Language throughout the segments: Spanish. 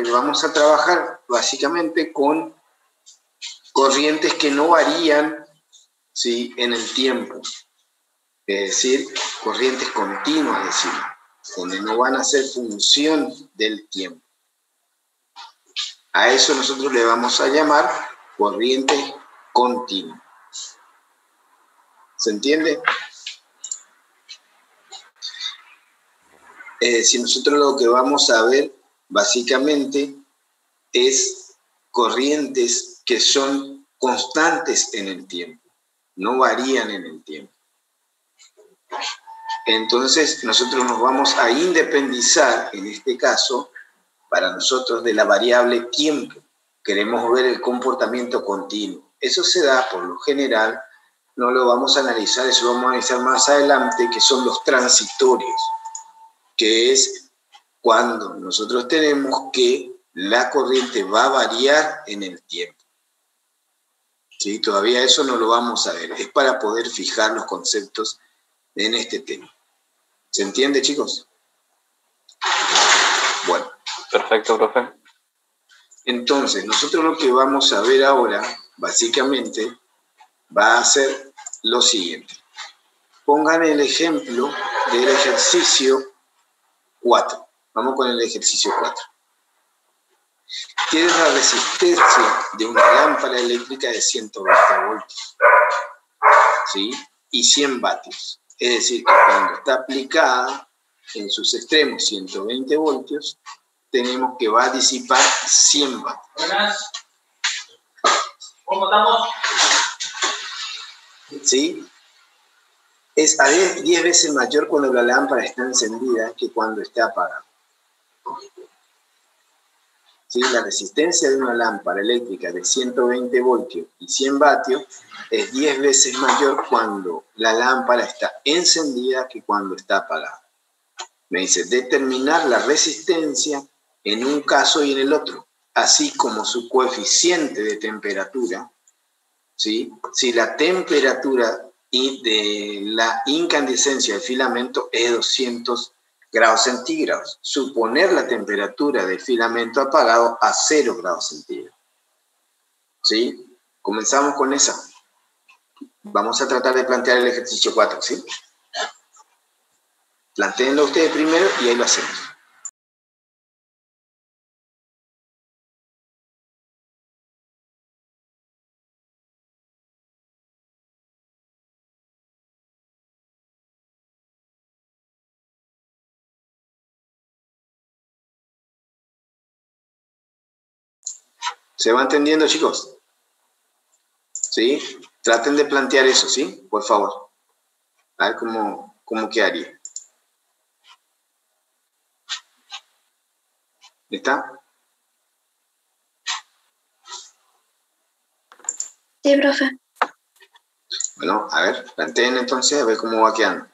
porque vamos a trabajar básicamente con corrientes que no varían, ¿sí?, en el tiempo. Es decir, corrientes continuas, decimos, donde no van a ser función del tiempo. A eso nosotros le vamos a llamar corriente continua. ¿Se entiende? Si nosotros lo que vamos a ver básicamente es corrientes que son constantes en el tiempo, no varían en el tiempo. Entonces nosotros nos vamos a independizar, en este caso, para nosotros de la variable tiempo. Queremos ver el comportamiento continuo. Eso se da por lo general, no lo vamos a analizar, eso lo vamos a analizar más adelante, que son los transitorios, que es cuando nosotros tenemos que la corriente va a variar en el tiempo. ¿Sí? Todavía eso no lo vamos a ver, es para poder fijar los conceptos en este tema. ¿Se entiende, chicos? Bueno. Perfecto, profe. Entonces, nosotros lo que vamos a ver ahora, básicamente, va a ser lo siguiente. Pongan el ejemplo del ejercicio 4. Vamos con el ejercicio 4. Tiene la resistencia de una lámpara eléctrica de 120 voltios, ¿sí?, y 100 vatios. Es decir, que cuando está aplicada en sus extremos 120 voltios, tenemos que va a disipar 100 vatios. Buenas. ¿Cómo estamos? ¿Sí? Es a 10 veces mayor cuando la lámpara está encendida que cuando está apagada. ¿Sí? La resistencia de una lámpara eléctrica de 120 voltios y 100 vatios es 10 veces mayor cuando la lámpara está encendida que cuando está apagada. Me dice, determinar la resistencia en un caso y en el otro, así como su coeficiente de temperatura, ¿sí? Si la temperatura de la incandescencia del filamento es 200 grados centígrados, suponer la temperatura del filamento apagado a 0 grados centígrados. ¿Sí? Comenzamos con esa. Vamos a tratar de plantear el ejercicio 4, ¿sí? Plantéenlo ustedes primero y ahí lo hacemos. ¿Se va entendiendo, chicos? ¿Sí? Traten de plantear eso, ¿sí? Por favor. A ver cómo quedaría. ¿Está? Sí, profe. Bueno, a ver, planteen entonces, a ver cómo va quedando.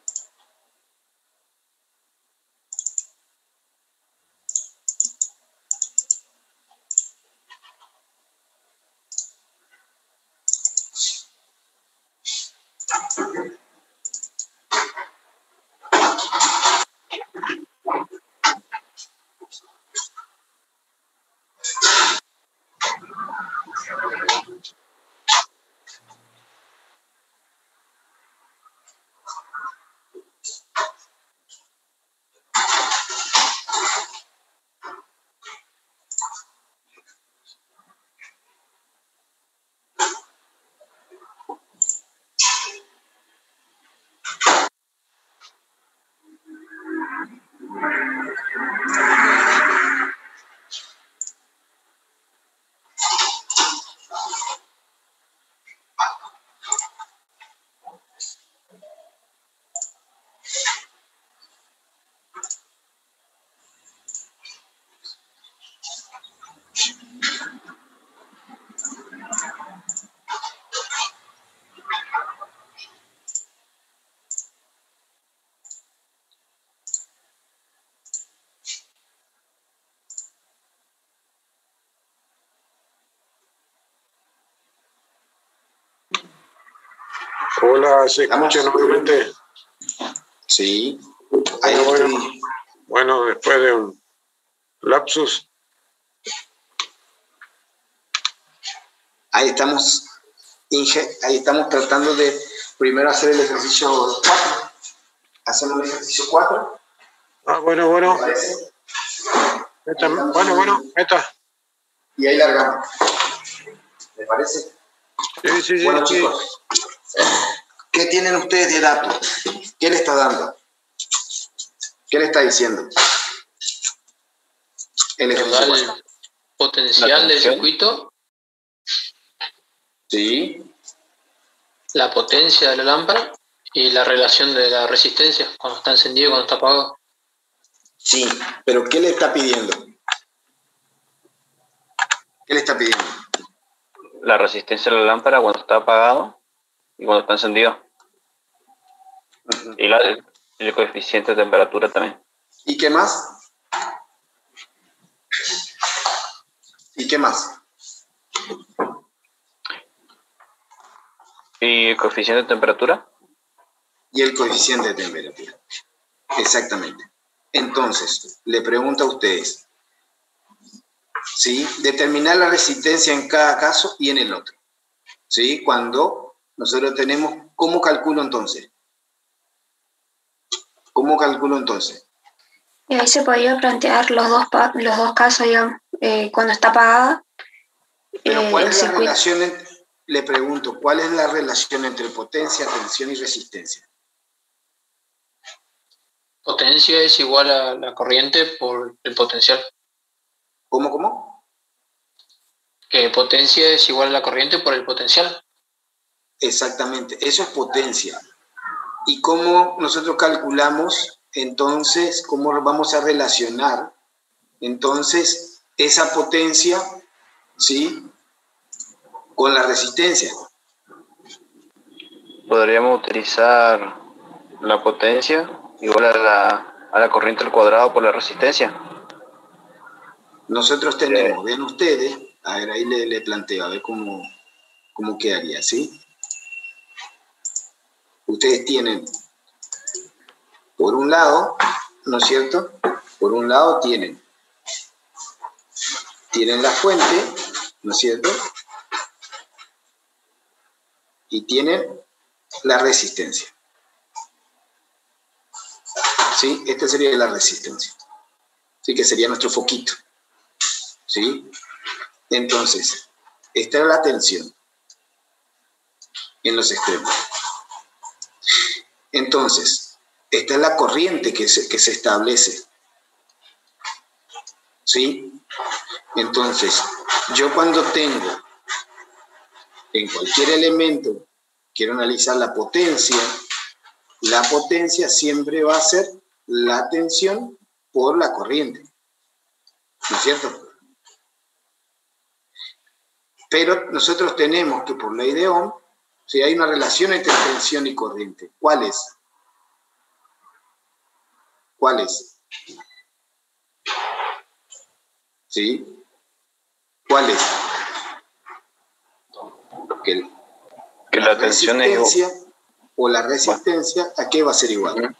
Hola, ¿se escucha nuevamente? Ahí estamos tratando de primero hacer el ejercicio 4. Hacemos el ejercicio 4. Bueno. ¿Me parece? Bueno, meta. Y ahí largamos. ¿Me parece? Sí. Bueno, chicos, ¿qué tienen ustedes de datos? ¿Qué le está dando? ¿Qué le está diciendo? El ejercicio 4. Potencial del circuito. Sí. La potencia de la lámpara y la relación de la resistencia cuando está encendido y cuando está apagado. Sí, pero ¿qué le está pidiendo? ¿Qué le está pidiendo? La resistencia de la lámpara cuando está apagado y cuando está encendido. Uh-huh. Y el coeficiente de temperatura también. ¿Y qué más? ¿Y qué más? ¿Y el coeficiente de temperatura? Y el coeficiente de temperatura. Exactamente. Entonces, le pregunto a ustedes, ¿sí? Determinar la resistencia en cada caso y en el otro. ¿Sí? Cuando nosotros tenemos, ¿cómo calculo entonces? ¿Cómo calculo entonces? Y ahí se podría plantear los dos casos, digamos, cuando está apagada. Pero ¿cuál es la relación le pregunto, ¿cuál es la relación entre potencia, tensión y resistencia? Potencia es igual a la corriente por el potencial. ¿Cómo? Que potencia es igual a la corriente por el potencial. Exactamente, eso es potencia. ¿Y cómo nosotros calculamos entonces, cómo vamos a relacionar entonces esa potencia, ¿sí?, con la resistencia? Podríamos utilizar la potencia igual a la corriente al cuadrado por la resistencia. Nosotros tenemos, vean ustedes, a ver, ahí le planteo, a ver cómo quedaría, ¿sí? Ustedes tienen, por un lado, ¿no es cierto? Por un lado tienen la fuente, ¿no es cierto? Y tienen la resistencia. ¿Sí? Esta sería la resistencia. ¿Sí? Que sería nuestro foquito. ¿Sí? Entonces, esta es la tensión en los extremos. Entonces, esta es la corriente que se establece. ¿Sí? Entonces, yo cuando tengo en cualquier elemento, quiero analizar la potencia siempre va a ser la tensión por la corriente. ¿No es cierto? Pero nosotros tenemos que por ley de Ohm, si hay una relación entre tensión y corriente. ¿Cuál es? ¿Sí? ¿Cuál es? Que la tensión resistencia o la resistencia, ¿a qué va a ser igual?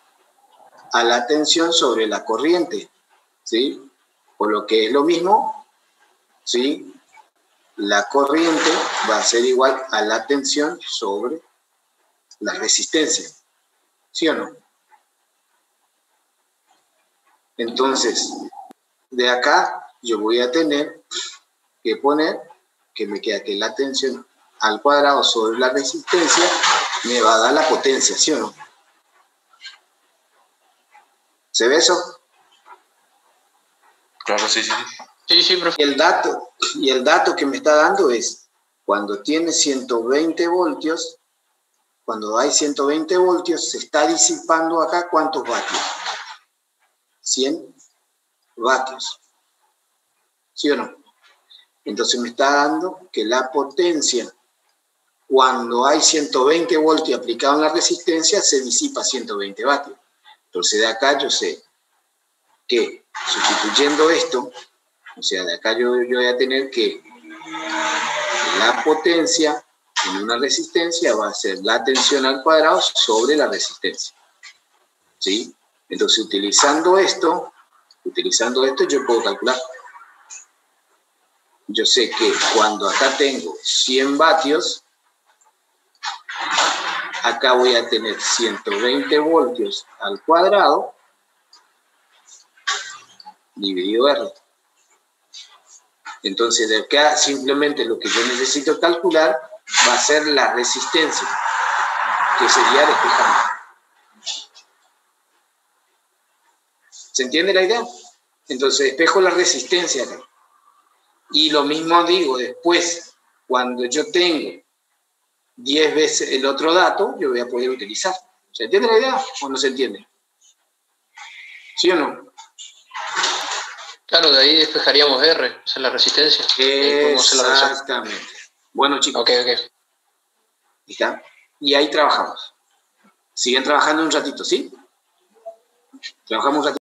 A la tensión sobre la corriente, ¿sí? Por lo que es lo mismo, ¿sí? La corriente va a ser igual a la tensión sobre la resistencia, ¿sí o no? Entonces, de acá yo voy a tener que poner que me queda que la tensión al cuadrado sobre la resistencia me va a dar la potencia, ¿sí o no? ¿Se ve eso? Claro, sí. Sí, profe. Y el dato que me está dando es, cuando tiene 120 voltios, cuando hay 120 voltios, se está disipando acá, ¿cuántos vatios? 100 vatios. ¿Sí o no? Entonces me está dando que la potencia, cuando hay 120 voltios aplicados en la resistencia, se disipa 120 vatios. Entonces de acá yo sé que sustituyendo esto, o sea, de acá yo voy a tener que la potencia en una resistencia va a ser la tensión al cuadrado sobre la resistencia. ¿Sí? Entonces utilizando esto yo puedo calcular. yo sé que cuando acá tengo 100 vatios, acá voy a tener 120 voltios al cuadrado dividido R. Entonces, de acá simplemente lo que yo necesito calcular va a ser la resistencia, que sería despejando. ¿Se entiende la idea? Entonces, despejo la resistencia acá. Y lo mismo digo después, cuando yo tengo 10 veces el otro dato, yo voy a poder utilizar. ¿Se entiende la idea o no se entiende? ¿Sí o no? Claro, de ahí despejaríamos R, esa es la resistencia. Exactamente. Bueno, chicos. Ok. ¿Está? Y ahí trabajamos. Siguen trabajando un ratito, ¿sí? Trabajamos un ratito.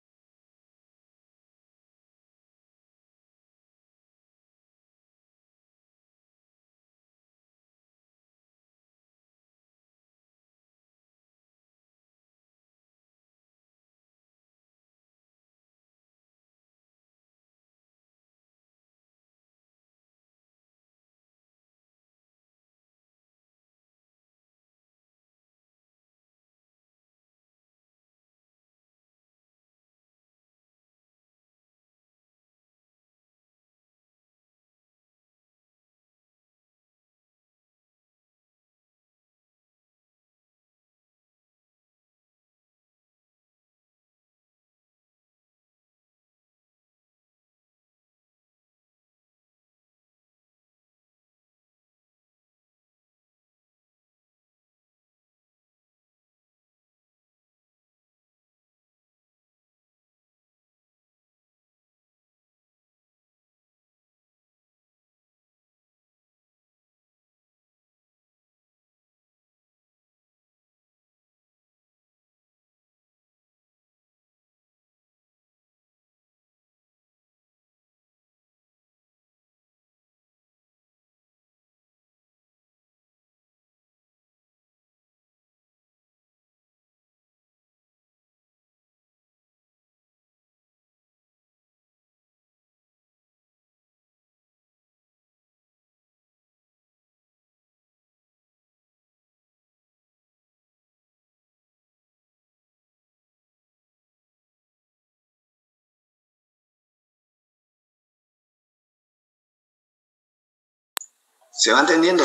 ¿Se va entendiendo?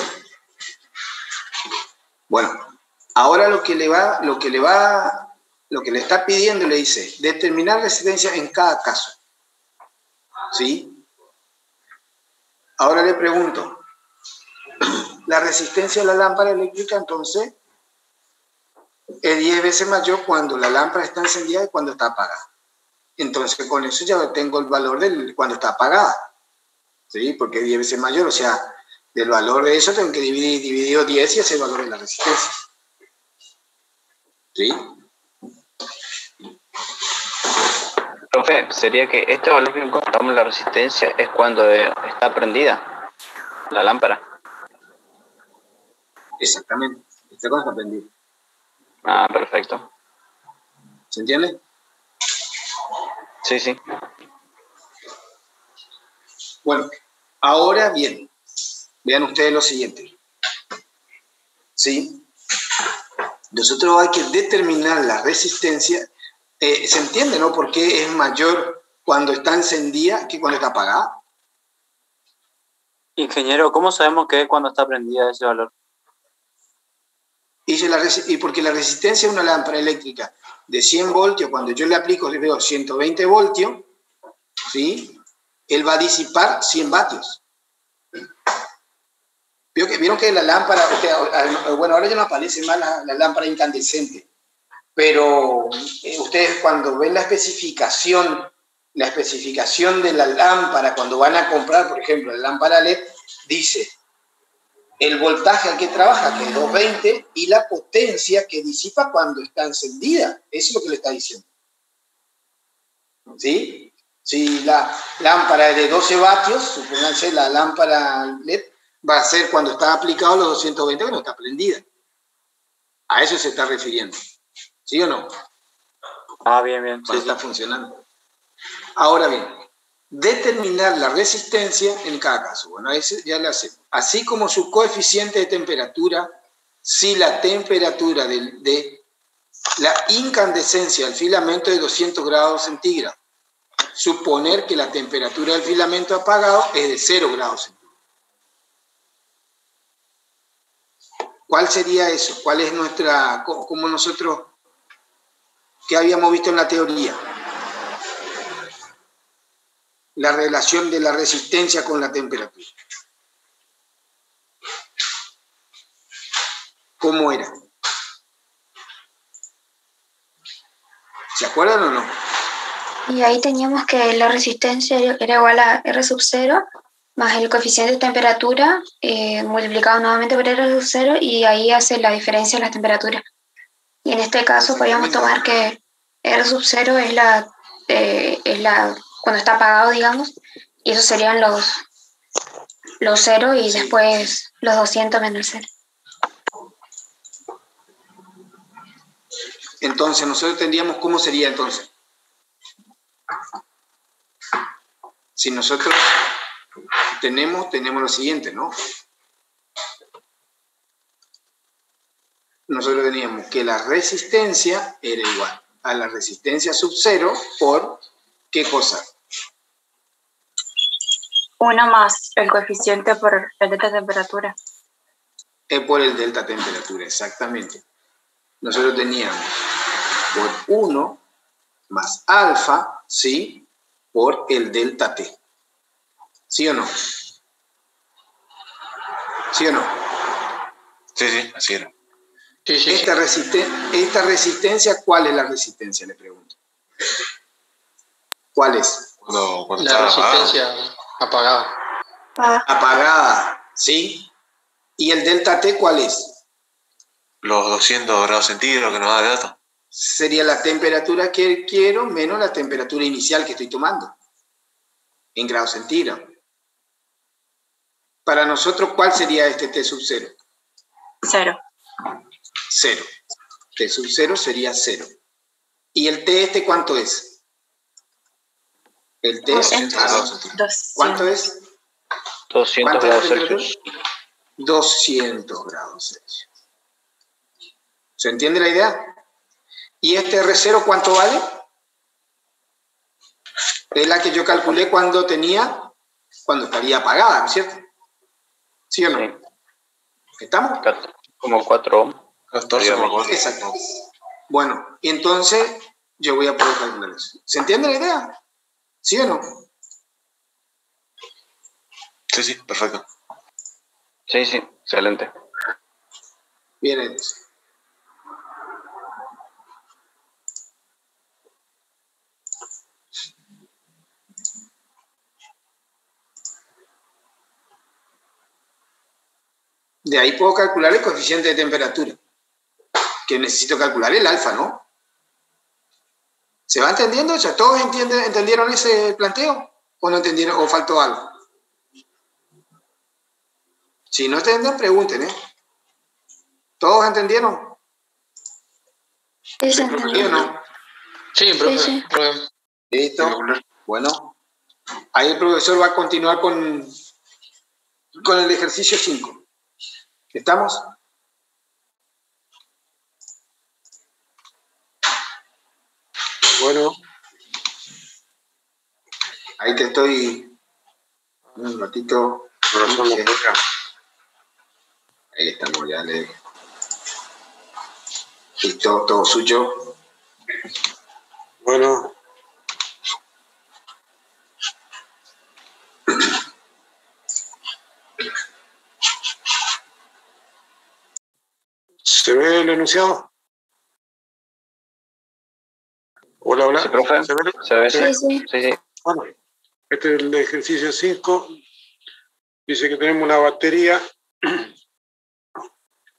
Bueno, ahora lo que le está pidiendo, le dice, determinar resistencia en cada caso. ¿Sí? Ahora le pregunto, la resistencia de la lámpara eléctrica, entonces, es 10 veces mayor cuando la lámpara está encendida y cuando está apagada. Entonces, con eso ya tengo el valor de cuando está apagada. ¿Sí? Porque es 10 veces mayor, o sea, del valor de eso tengo que dividir 10 y ese es el valor de la resistencia. ¿Sí? Profe, sería que este valor que encontramos en la resistencia es cuando está prendida la lámpara. Exactamente. Esta cosa está prendida. Ah, perfecto. ¿Se entiende? Sí. Bueno, ahora bien, vean ustedes lo siguiente. ¿Sí? Nosotros hay que determinar la resistencia. ¿Se entiende, no? ¿Por qué es mayor cuando está encendida que cuando está apagada? Ingeniero, ¿cómo sabemos que es cuando está prendida ese valor? Y porque la resistencia de una lámpara eléctrica de 100 voltios, cuando yo le aplico, le veo 120 voltios, ¿sí? Él va a disipar 100 vatios. ¿Vieron que la lámpara, bueno, ahora ya no aparece más la lámpara incandescente, pero ustedes cuando ven la especificación de la lámpara, cuando van a comprar, por ejemplo, la lámpara LED, dice el voltaje al que trabaja, que es 220, y la potencia que disipa cuando está encendida. Eso es lo que le está diciendo. ¿Sí? Si la lámpara es de 12 vatios, supónganse la lámpara LED, va a ser cuando está aplicado los 220 que no está prendida. A eso se está refiriendo. ¿Sí o no? Ah, bien. Cuando está funcionando. Ahora bien, determinar la resistencia en cada caso. Bueno, ese ya lo hacemos. Así como su coeficiente de temperatura, si la temperatura de la incandescencia del filamento es de 200 grados centígrados. Suponer que la temperatura del filamento apagado es de 0 grados centígrados. ¿Cuál sería eso? ¿Cuál es nuestra, como nosotros, que habíamos visto en la teoría? La relación de la resistencia con la temperatura. ¿Cómo era? ¿Se acuerdan o no? Y ahí teníamos que la resistencia era igual a R sub 0 más el coeficiente de temperatura multiplicado nuevamente por R sub 0 y ahí hace la diferencia en las temperaturas. Y en este caso podríamos tomar que R sub 0 es la cuando está apagado, digamos, y esos serían los 0 y sí, después los 200 menos 0. Entonces, nosotros tendríamos, ¿cómo sería entonces? Si nosotros tenemos lo siguiente, ¿no? Nosotros teníamos que la resistencia era igual a la resistencia sub 0 por, ¿qué cosa? 1 más el coeficiente por el delta temperatura. Por el delta temperatura, exactamente. Nosotros teníamos por 1 más alfa, ¿sí? Por el delta T. ¿Sí o no? ¿Sí o no? Sí, así era. Sí. Esta resistencia, ¿cuál es la resistencia? Le pregunto. ¿Cuál es? Cuando la resistencia apagada. Apagada, ¿sí? ¿Y el delta T cuál es? Los 200 grados centígrados que nos da de dato. Sería la temperatura que quiero menos la temperatura inicial que estoy tomando. En grados centígrados. Para nosotros, ¿cuál sería este T sub 0? 0. 0. T sub 0 sería 0. ¿Y el T este cuánto es? El T 200 grados centígrados. ¿Cuánto es? 200 grados Celsius. 200 grados Celsius. ¿Se entiende la idea? ¿Y este R0 cuánto vale? Es la que yo calculé cuando estaría apagada, ¿no es cierto? ¿Sí o no? Sí. ¿Estamos? Como 4 ohms. 14,4. Exacto. Bueno, y entonces yo voy a poder calcular eso. ¿Se entiende la idea? ¿Sí o no? Sí, perfecto. Sí, excelente. Bien, entonces. De ahí puedo calcular el coeficiente de temperatura, que necesito calcular el alfa, ¿no? ¿Se va entendiendo? O sea, ¿todos entendieron ese planteo? ¿O no entendieron? ¿O faltó algo? Si no entienden, pregunten, ¿eh? ¿Todos entendieron? Sí, se entendió. ¿Sí o no? Sí, profe. Sí. Listo. Bueno, ahí el profesor va a continuar con el ejercicio 5. ¿Estamos? Bueno, Ahí te estoy un ratito. Ahí estamos, ya le. Listo, todo suyo. bueno. ¿Se ve el enunciado? Hola. Sí, profe. ¿Se ve? ¿Se ve? Sí. Bueno, este es el ejercicio 5. Dice que tenemos una batería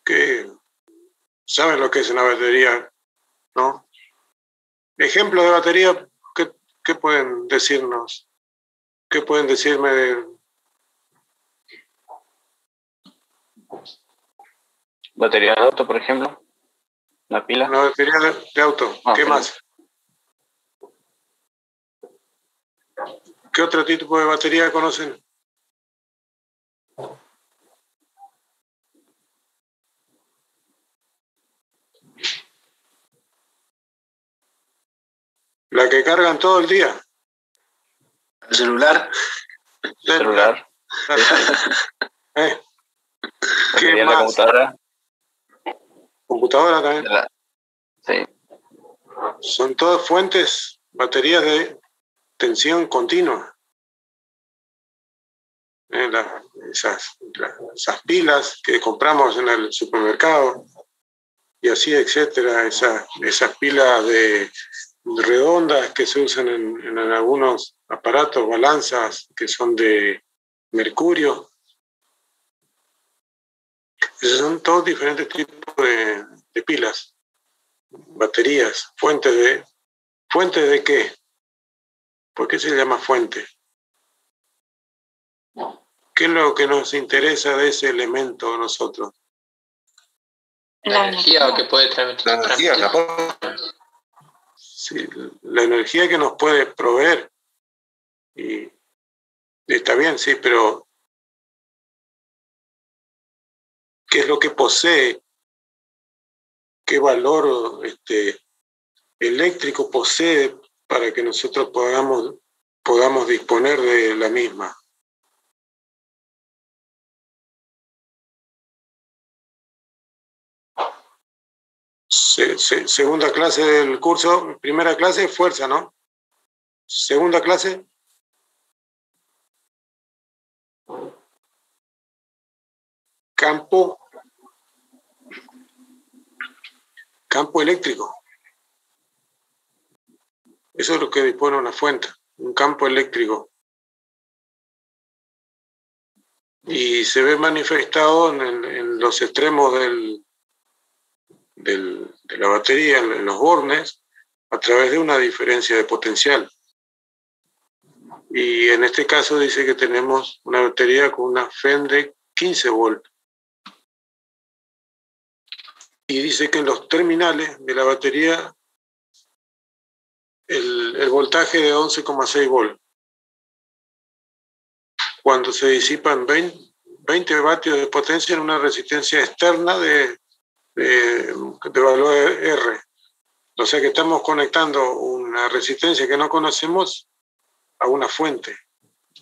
que saben lo que es una batería, ¿no? Ejemplo de batería, ¿qué pueden decirnos? ¿Qué pueden decirme de Batería de auto, por ejemplo. Una pila. una batería de auto? ¿Qué pila. más? ¿Qué otro tipo de batería conocen? La que cargan todo el día. ¿El celular? Celular. ¿Qué Batería en la más? computadora. Computadora también. Sí. Son todas fuentes, baterías de tensión continua. Esas pilas que compramos en el supermercado y así, etcétera. Esas pilas redondas que se usan en algunos aparatos, balanzas que son de mercurio. Esos son todos diferentes tipos de pilas, baterías, fuentes de qué. ¿Por qué se llama fuente? ¿Qué es lo que nos interesa de ese elemento a nosotros? La energía que puede transmitir. La energía, capaz. Sí, la energía que nos puede proveer. Y está bien, sí, pero ¿qué es lo que posee? ¿Qué valor eléctrico posee para que nosotros podamos disponer de la misma? Segunda clase del curso, primera clase, fuerza, ¿no? Segunda clase, campo eléctrico. Eso es lo que dispone una fuente, un campo eléctrico. Y se ve manifestado en los extremos de la batería, en los bornes, a través de una diferencia de potencial. Y en este caso dice que tenemos una batería con una FEM de 15 volts. Y dice que en los terminales de la batería el voltaje de 11,6 volts. Cuando se disipan 20 vatios de potencia en una resistencia externa de valor R. O sea que estamos conectando una resistencia que no conocemos a una fuente,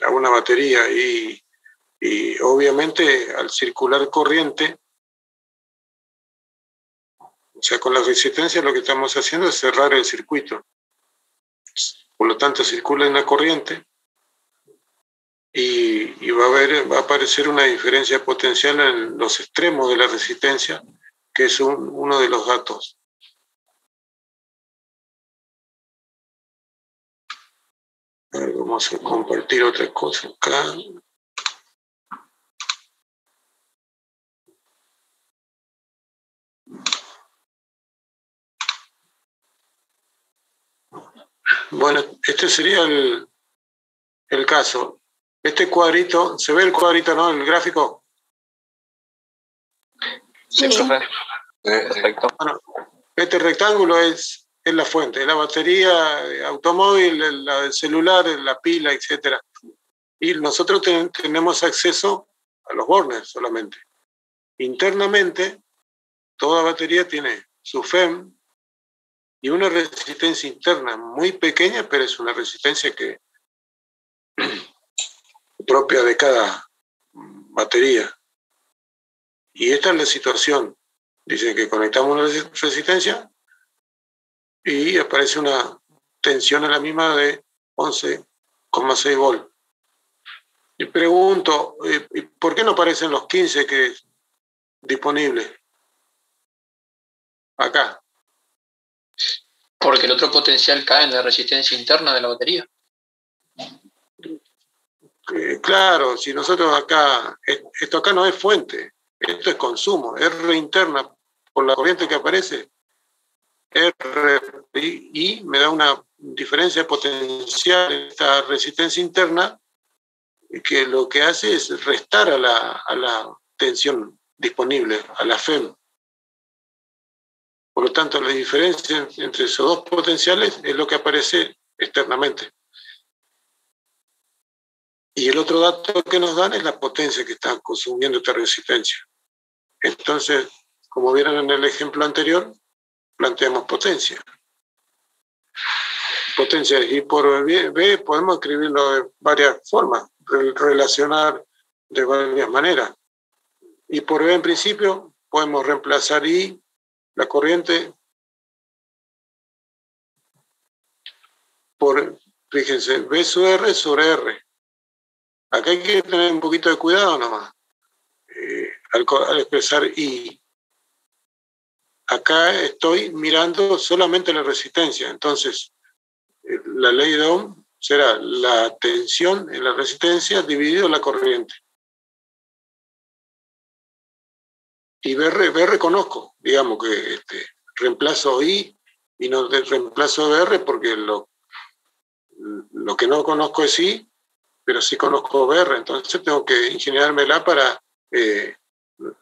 a una batería, y obviamente al circular corriente, o sea, con la resistencia lo que estamos haciendo es cerrar el circuito. Por lo tanto, circula una corriente y va a aparecer una diferencia potencial en los extremos de la resistencia, que es uno de los datos. A ver, vamos a compartir otra cosa acá. Bueno, este sería el caso. Este cuadrito, ¿se ve el cuadrito, no? El gráfico. Sí, profe. Perfecto. Bueno, este rectángulo es la fuente, es la batería automóvil, el celular, la pila, etc. Y nosotros tenemos acceso a los bornes solamente. Internamente, toda batería tiene su FEM y una resistencia interna muy pequeña, pero es una resistencia que propia de cada batería. Y esta es la situación. Dicen que conectamos una resistencia y aparece una tensión a la misma de 11,6 volts. Y pregunto, ¿por qué no aparecen los 15 que es disponibles acá? Porque el otro potencial cae en la resistencia interna de la batería. Claro, si nosotros acá, esto acá no es fuente, esto es consumo, R interna por la corriente que aparece, R y me da una diferencia potencial en esta resistencia interna que lo que hace es restar a la tensión disponible, a la FEM. Por lo tanto, la diferencia entre esos dos potenciales es lo que aparece externamente. Y el otro dato que nos dan es la potencia que está consumiendo esta resistencia. Entonces, como vieron en el ejemplo anterior, planteamos potencia. Potencia, y por B podemos escribirlo de varias formas, relacionar de varias maneras. Y por B en principio podemos reemplazar I, la corriente, por, fíjense, B sobre R. Acá hay que tener un poquito de cuidado nomás, al expresar I. Acá estoy mirando solamente la resistencia, entonces la ley de Ohm será la tensión en la resistencia dividido la corriente. Y B reconozco, digamos que reemplazo I y no reemplazo BR porque lo que no conozco es I, pero sí conozco BR, entonces tengo que ingeniármela para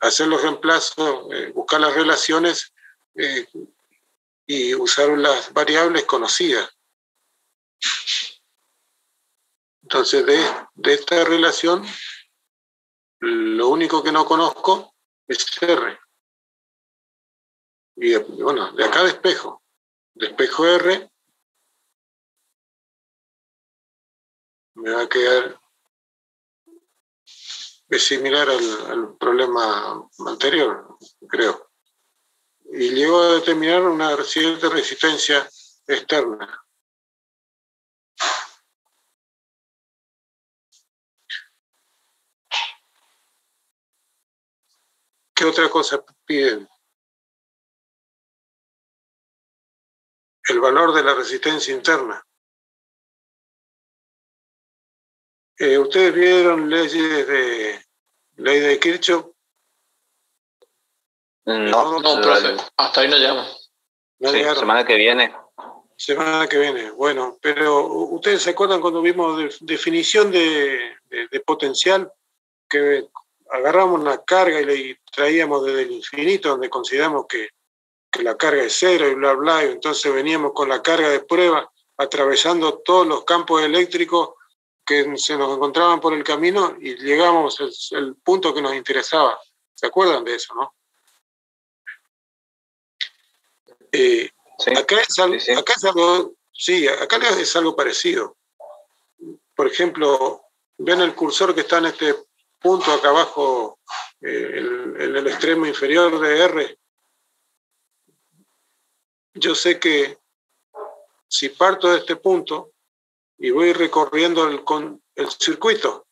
hacer los reemplazos, buscar las relaciones y usar las variables conocidas. Entonces, de esta relación, lo único que no conozco es R. Y bueno, de acá despejo R, me va a quedar similar al problema anterior, creo. Y llego a determinar una cierta resistencia externa. ¿Qué otra cosa piden? El valor de la resistencia interna. ¿Ustedes vieron ley de Kirchhoff? No, profe, hasta ahí no llegamos. No sí, llegaron. semana que viene. Semana que viene, bueno, pero ¿ustedes se acuerdan cuando vimos definición de potencial? Que agarramos una carga y le traíamos desde el infinito, donde consideramos que la carga es cero y bla, bla, y entonces veníamos con la carga de prueba, atravesando todos los campos eléctricos que se nos encontraban por el camino y llegamos al punto que nos interesaba. ¿Se acuerdan de eso, no? Sí, acá es algo parecido. Por ejemplo, ven el cursor que está en este punto acá abajo, en el extremo inferior de R. Yo sé que si parto de este punto y voy recorriendo el circuito,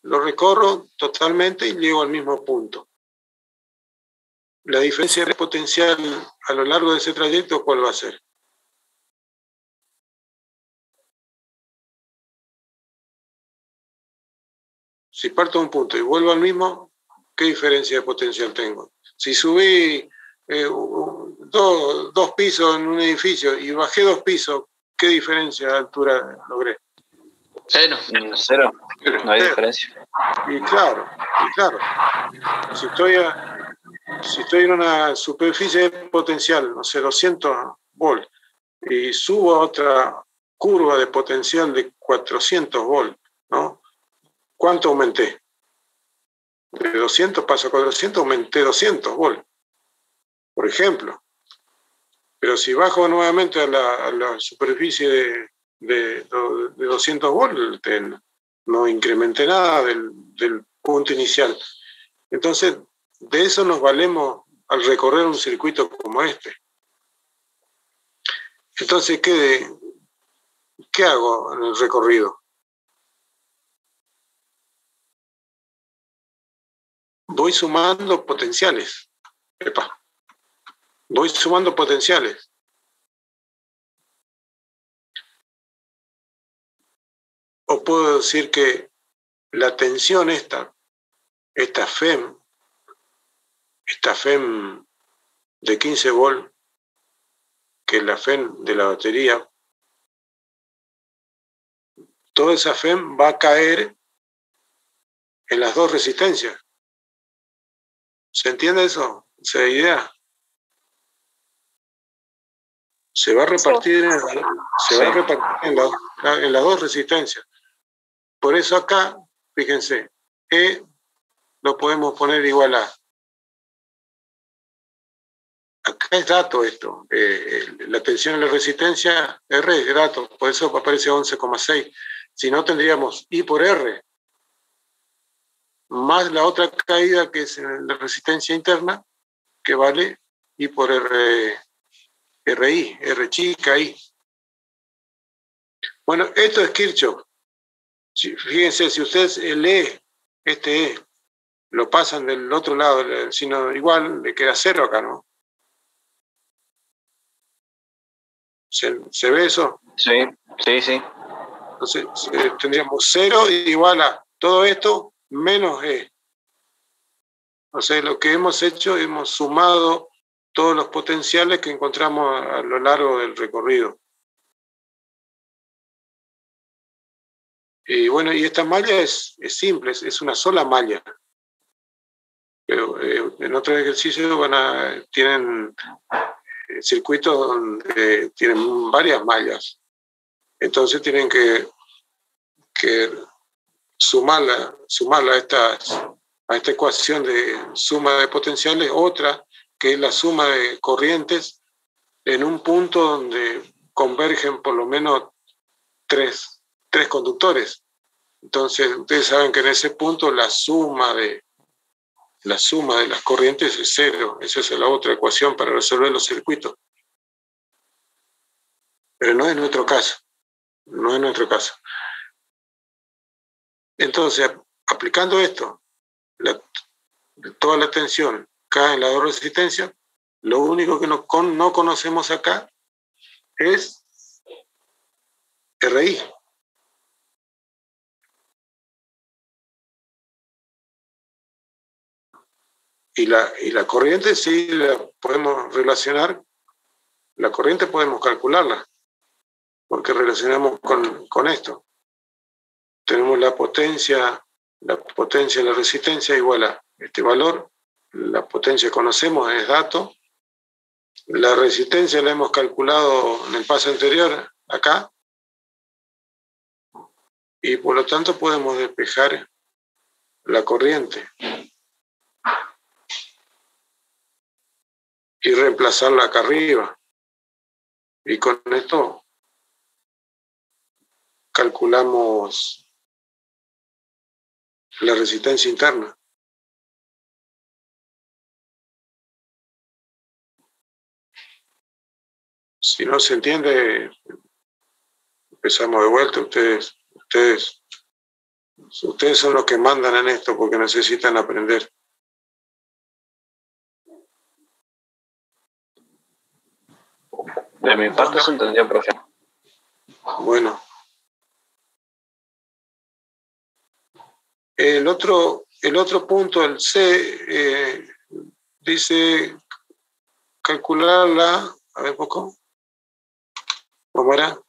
lo recorro totalmente y llego al mismo punto. La diferencia de potencial a lo largo de ese trayecto, ¿cuál va a ser? Si parto de un punto y vuelvo al mismo, ¿qué diferencia de potencial tengo? Si subí dos pisos en un edificio y bajé 2 pisos, ¿qué diferencia de altura logré? Cero. Cero, no hay diferencia. Y claro. Si estoy en una superficie potencial, no sé, 200 volts, y subo a otra curva de potencial de 400 volts, ¿no? ¿Cuánto aumenté? De 200 paso a 400, aumenté 200 volts, por ejemplo. Pero si bajo nuevamente a la superficie de 200 volts, no incrementé nada del punto inicial. Entonces, de eso nos valemos al recorrer un circuito como este. Entonces, ¿qué hago en el recorrido? Voy sumando potenciales. Voy sumando potenciales. O puedo decir que la tensión esta FEM de 15 volts, que es la FEM de la batería, toda esa FEM va a caer en las dos resistencias. ¿Se entiende eso? ¿Se idea? Se va a repartir en las dos resistencias. por eso acá, fíjense, E lo podemos poner igual a. Acá es dato esto. La tensión y la resistencia, R es dato, por eso aparece 11,6. Si no, tendríamos I por R, más la otra caída que es la resistencia interna, que vale I por R, RI, R chica I. Bueno, esto es Kirchhoff. Fíjense, si ustedes el E, este E, lo pasan del otro lado, el signo igual, le queda 0 acá, ¿no? ¿Se ve eso? Sí, sí, sí. Entonces tendríamos 0 igual a todo esto menos E. O sea, lo que hemos hecho, hemos sumado todos los potenciales que encontramos a lo largo del recorrido. Y bueno, y esta malla es simple, es una sola malla. Pero en otros ejercicios tienen circuitos donde tienen varias mallas. Entonces tienen que sumarla a esta ecuación de suma de potenciales, otra que es la suma de corrientes en un punto donde convergen por lo menos tres conductores. Entonces ustedes saben que en ese punto la suma de las corrientes es 0. Esa es la otra ecuación para resolver los circuitos. Pero no es nuestro caso. No es nuestro caso. Entonces, aplicando esto, toda la tensión cae en la dos resistencia, lo único que no conocemos acá es RI. Y la corriente sí la podemos relacionar, la corriente podemos calcularla, porque relacionamos con esto. Tenemos la potencia y la resistencia igual a este valor. La potencia conocemos, es dato. La resistencia la hemos calculado en el paso anterior, acá. Y por lo tanto podemos despejar la corriente y reemplazarla acá arriba. Y con esto calculamos la resistencia interna. Si no se entiende, empezamos de vuelta. Ustedes son los que mandan en esto porque necesitan aprender. De mi parte se entendió, profe. Bueno. El otro punto, el C, dice calcularla, a ver poco, ¿cómo era?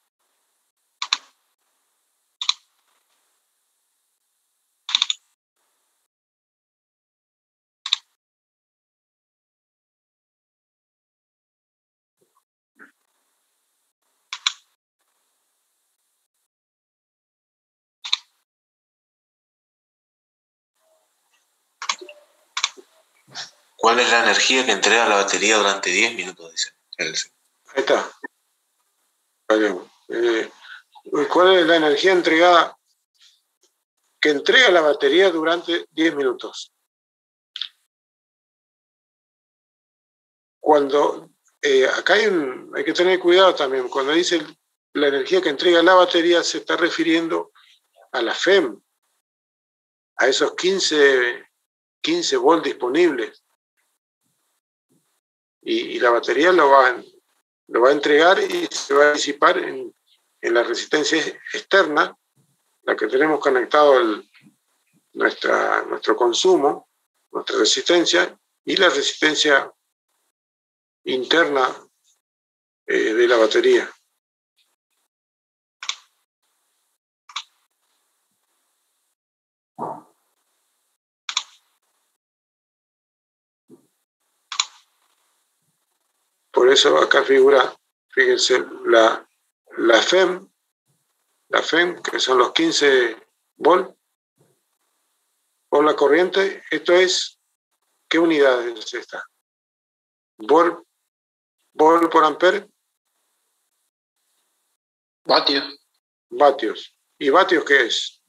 ¿Cuál es la energía que entrega la batería durante 10 minutos? Dice. Ahí está. ¿Cuál es la energía entregada que entrega la batería durante 10 minutos? Cuando acá hay que tener cuidado también. Cuando dice la energía que entrega la batería, se está refiriendo a la FEM, a esos 15 volts disponibles. Y la batería lo va a entregar y se va a disipar en la resistencia externa, la que tenemos conectado nuestro consumo, nuestra resistencia, y la resistencia interna de la batería. Por eso acá figura, fíjense, la FEM, que son los 15 Volt por la corriente. Esto es, ¿qué unidad es esta? Volt por ampere. Vatios. ¿Y vatios qué es?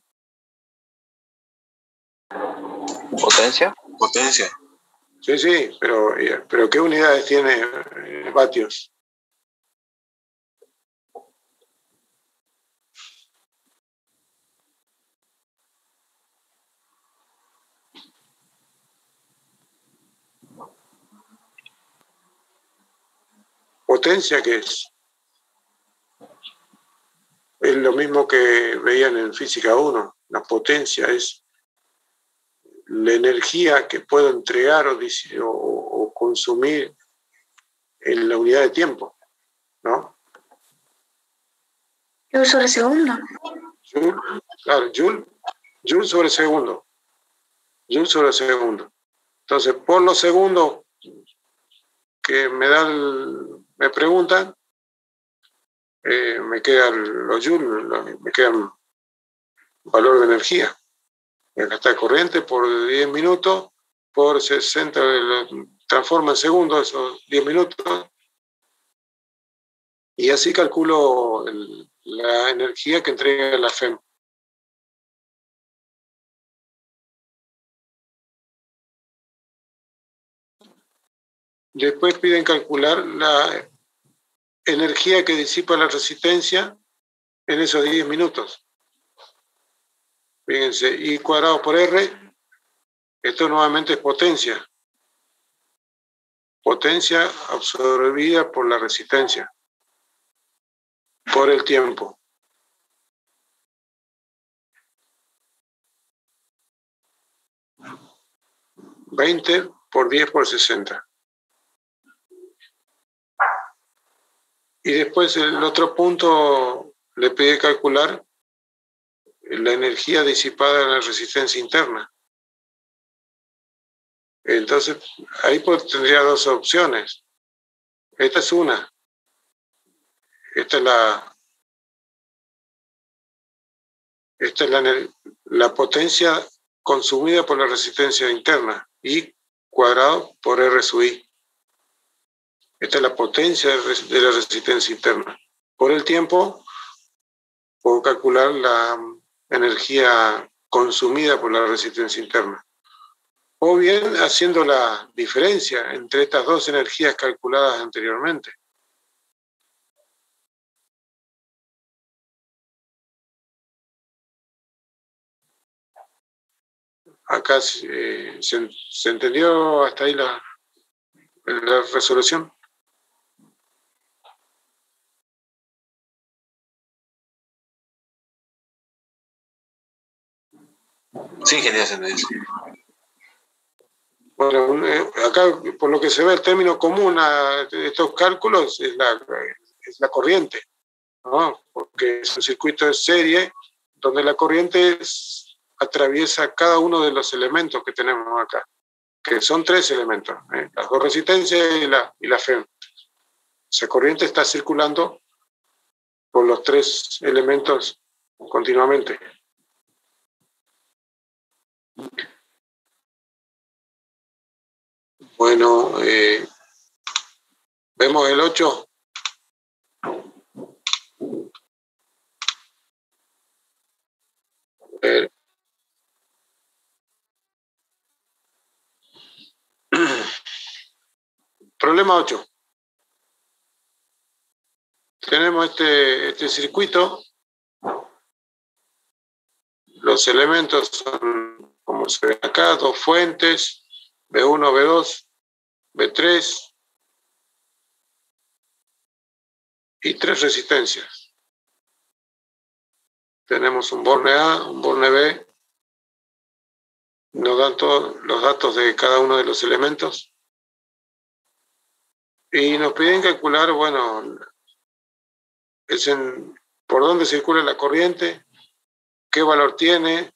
¿Potencia? Potencia. Sí, pero ¿qué unidades tiene vatios? ¿Potencia qué es? Es lo mismo que veían en Física 1. La potencia es la energía que puedo entregar o consumir en la unidad de tiempo, ¿no? Joule sobre segundo. Claro, Joule sobre segundo. Joule sobre segundo. Entonces, por los segundos que me preguntan, me quedan los joules, me quedan valor de energía. Y acá está corriente por 10 minutos, por 60, transforma en segundos esos 10 minutos, y así calculo la energía que entrega la FEM. Después piden calcular la energía que disipa la resistencia en esos 10 minutos. Fíjense, I cuadrado por R, esto nuevamente es potencia. Potencia absorbida por la resistencia, por el tiempo. $20 por 10 por 60. Y después el otro punto le pide calcular la energía disipada en la resistencia interna. Entonces, ahí tendría dos opciones. Esta es una. Esta es la potencia consumida por la resistencia interna, I cuadrado por R sub I. Esta es la potencia de la resistencia interna. Por el tiempo, puedo calcular la energía consumida por la resistencia interna. O bien haciendo la diferencia entre estas dos energías calculadas anteriormente. Acá se entendió hasta ahí la resolución. Sí, genial, entender. Bueno, acá por lo que se ve el término común a estos cálculos es la corriente, ¿no? Porque es un circuito de serie donde la corriente atraviesa cada uno de los elementos que tenemos acá, que son 3 elementos, las dos resistencias y la FEM. Esa corriente está circulando por los 3 elementos continuamente. Bueno, vemos el 8. Problema 8. Tenemos este circuito. Los elementos son, como se ve acá, 2 fuentes, B1, B2, B3 y 3 resistencias. Tenemos un borne A, un borne B. Nos dan todos los datos de cada uno de los elementos. Y nos piden calcular, bueno, por dónde circula la corriente, qué valor tiene,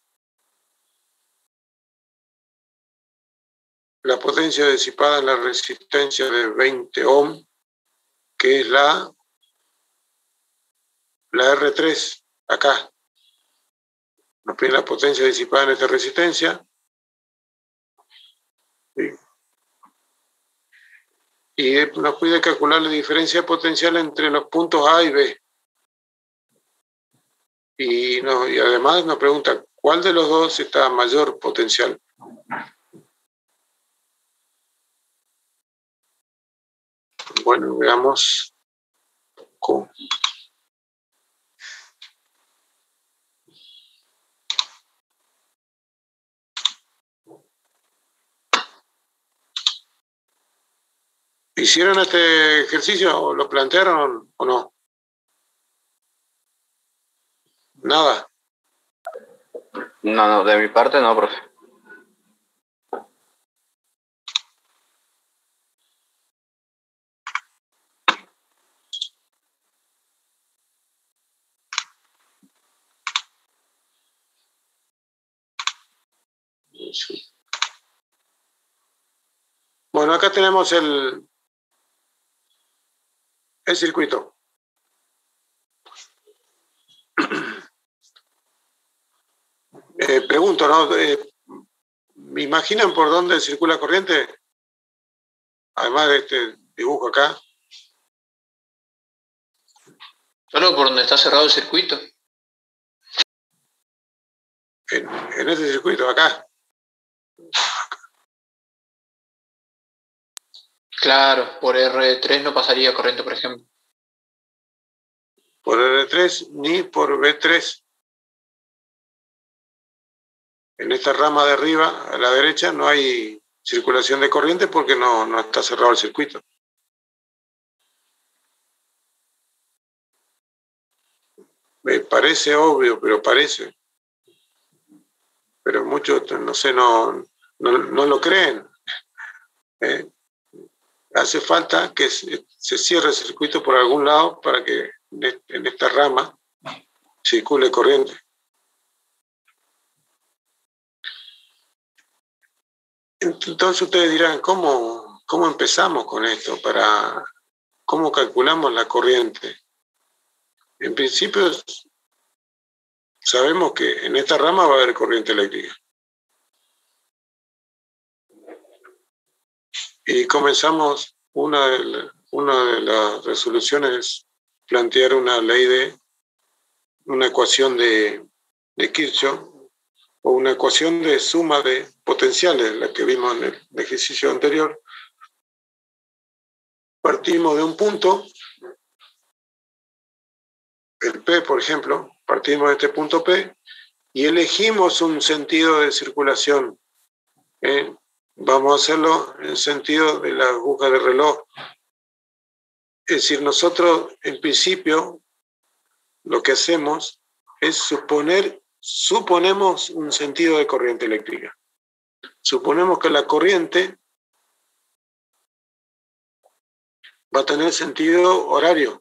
la potencia disipada en la resistencia de 20 ohm, que es la R3, acá. Nos pide la potencia disipada en esta resistencia. ¿Sí? Y nos pide calcular la diferencia potencial entre los puntos A y B. Y además nos pregunta cuál de los dos está a mayor potencial. Bueno, veamos cómo. ¿Hicieron este ejercicio o lo plantearon o no? Nada. No, de mi parte no, profe. Bueno, acá tenemos el circuito. Pregunto, ¿no? ¿Me imaginan por dónde circula corriente? Además de este dibujo acá. Solo por donde está cerrado el circuito. En este circuito, acá. Claro, por R3 no pasaría corriente, por ejemplo. Por R3 ni por B3. En esta rama de arriba, a la derecha, no hay circulación de corriente porque no está cerrado el circuito. Me parece obvio, pero parece. Pero muchos, no sé, no lo creen. Hace falta que se cierre el circuito por algún lado para que en esta rama circule corriente. Entonces ustedes dirán, ¿cómo empezamos con esto? ¿Cómo calculamos la corriente? En principio, sabemos que en esta rama va a haber corriente eléctrica. Y comenzamos, una de las resoluciones es plantear una ecuación de Kirchhoff, o una ecuación de suma de potenciales, la que vimos en el ejercicio anterior. Partimos de un punto, el P, por ejemplo, partimos de este punto P y elegimos un sentido de circulación. Vamos a hacerlo en sentido de la aguja de reloj. Es decir, nosotros en principio lo que hacemos es suponemos un sentido de corriente eléctrica. Suponemos que la corriente va a tener sentido horario.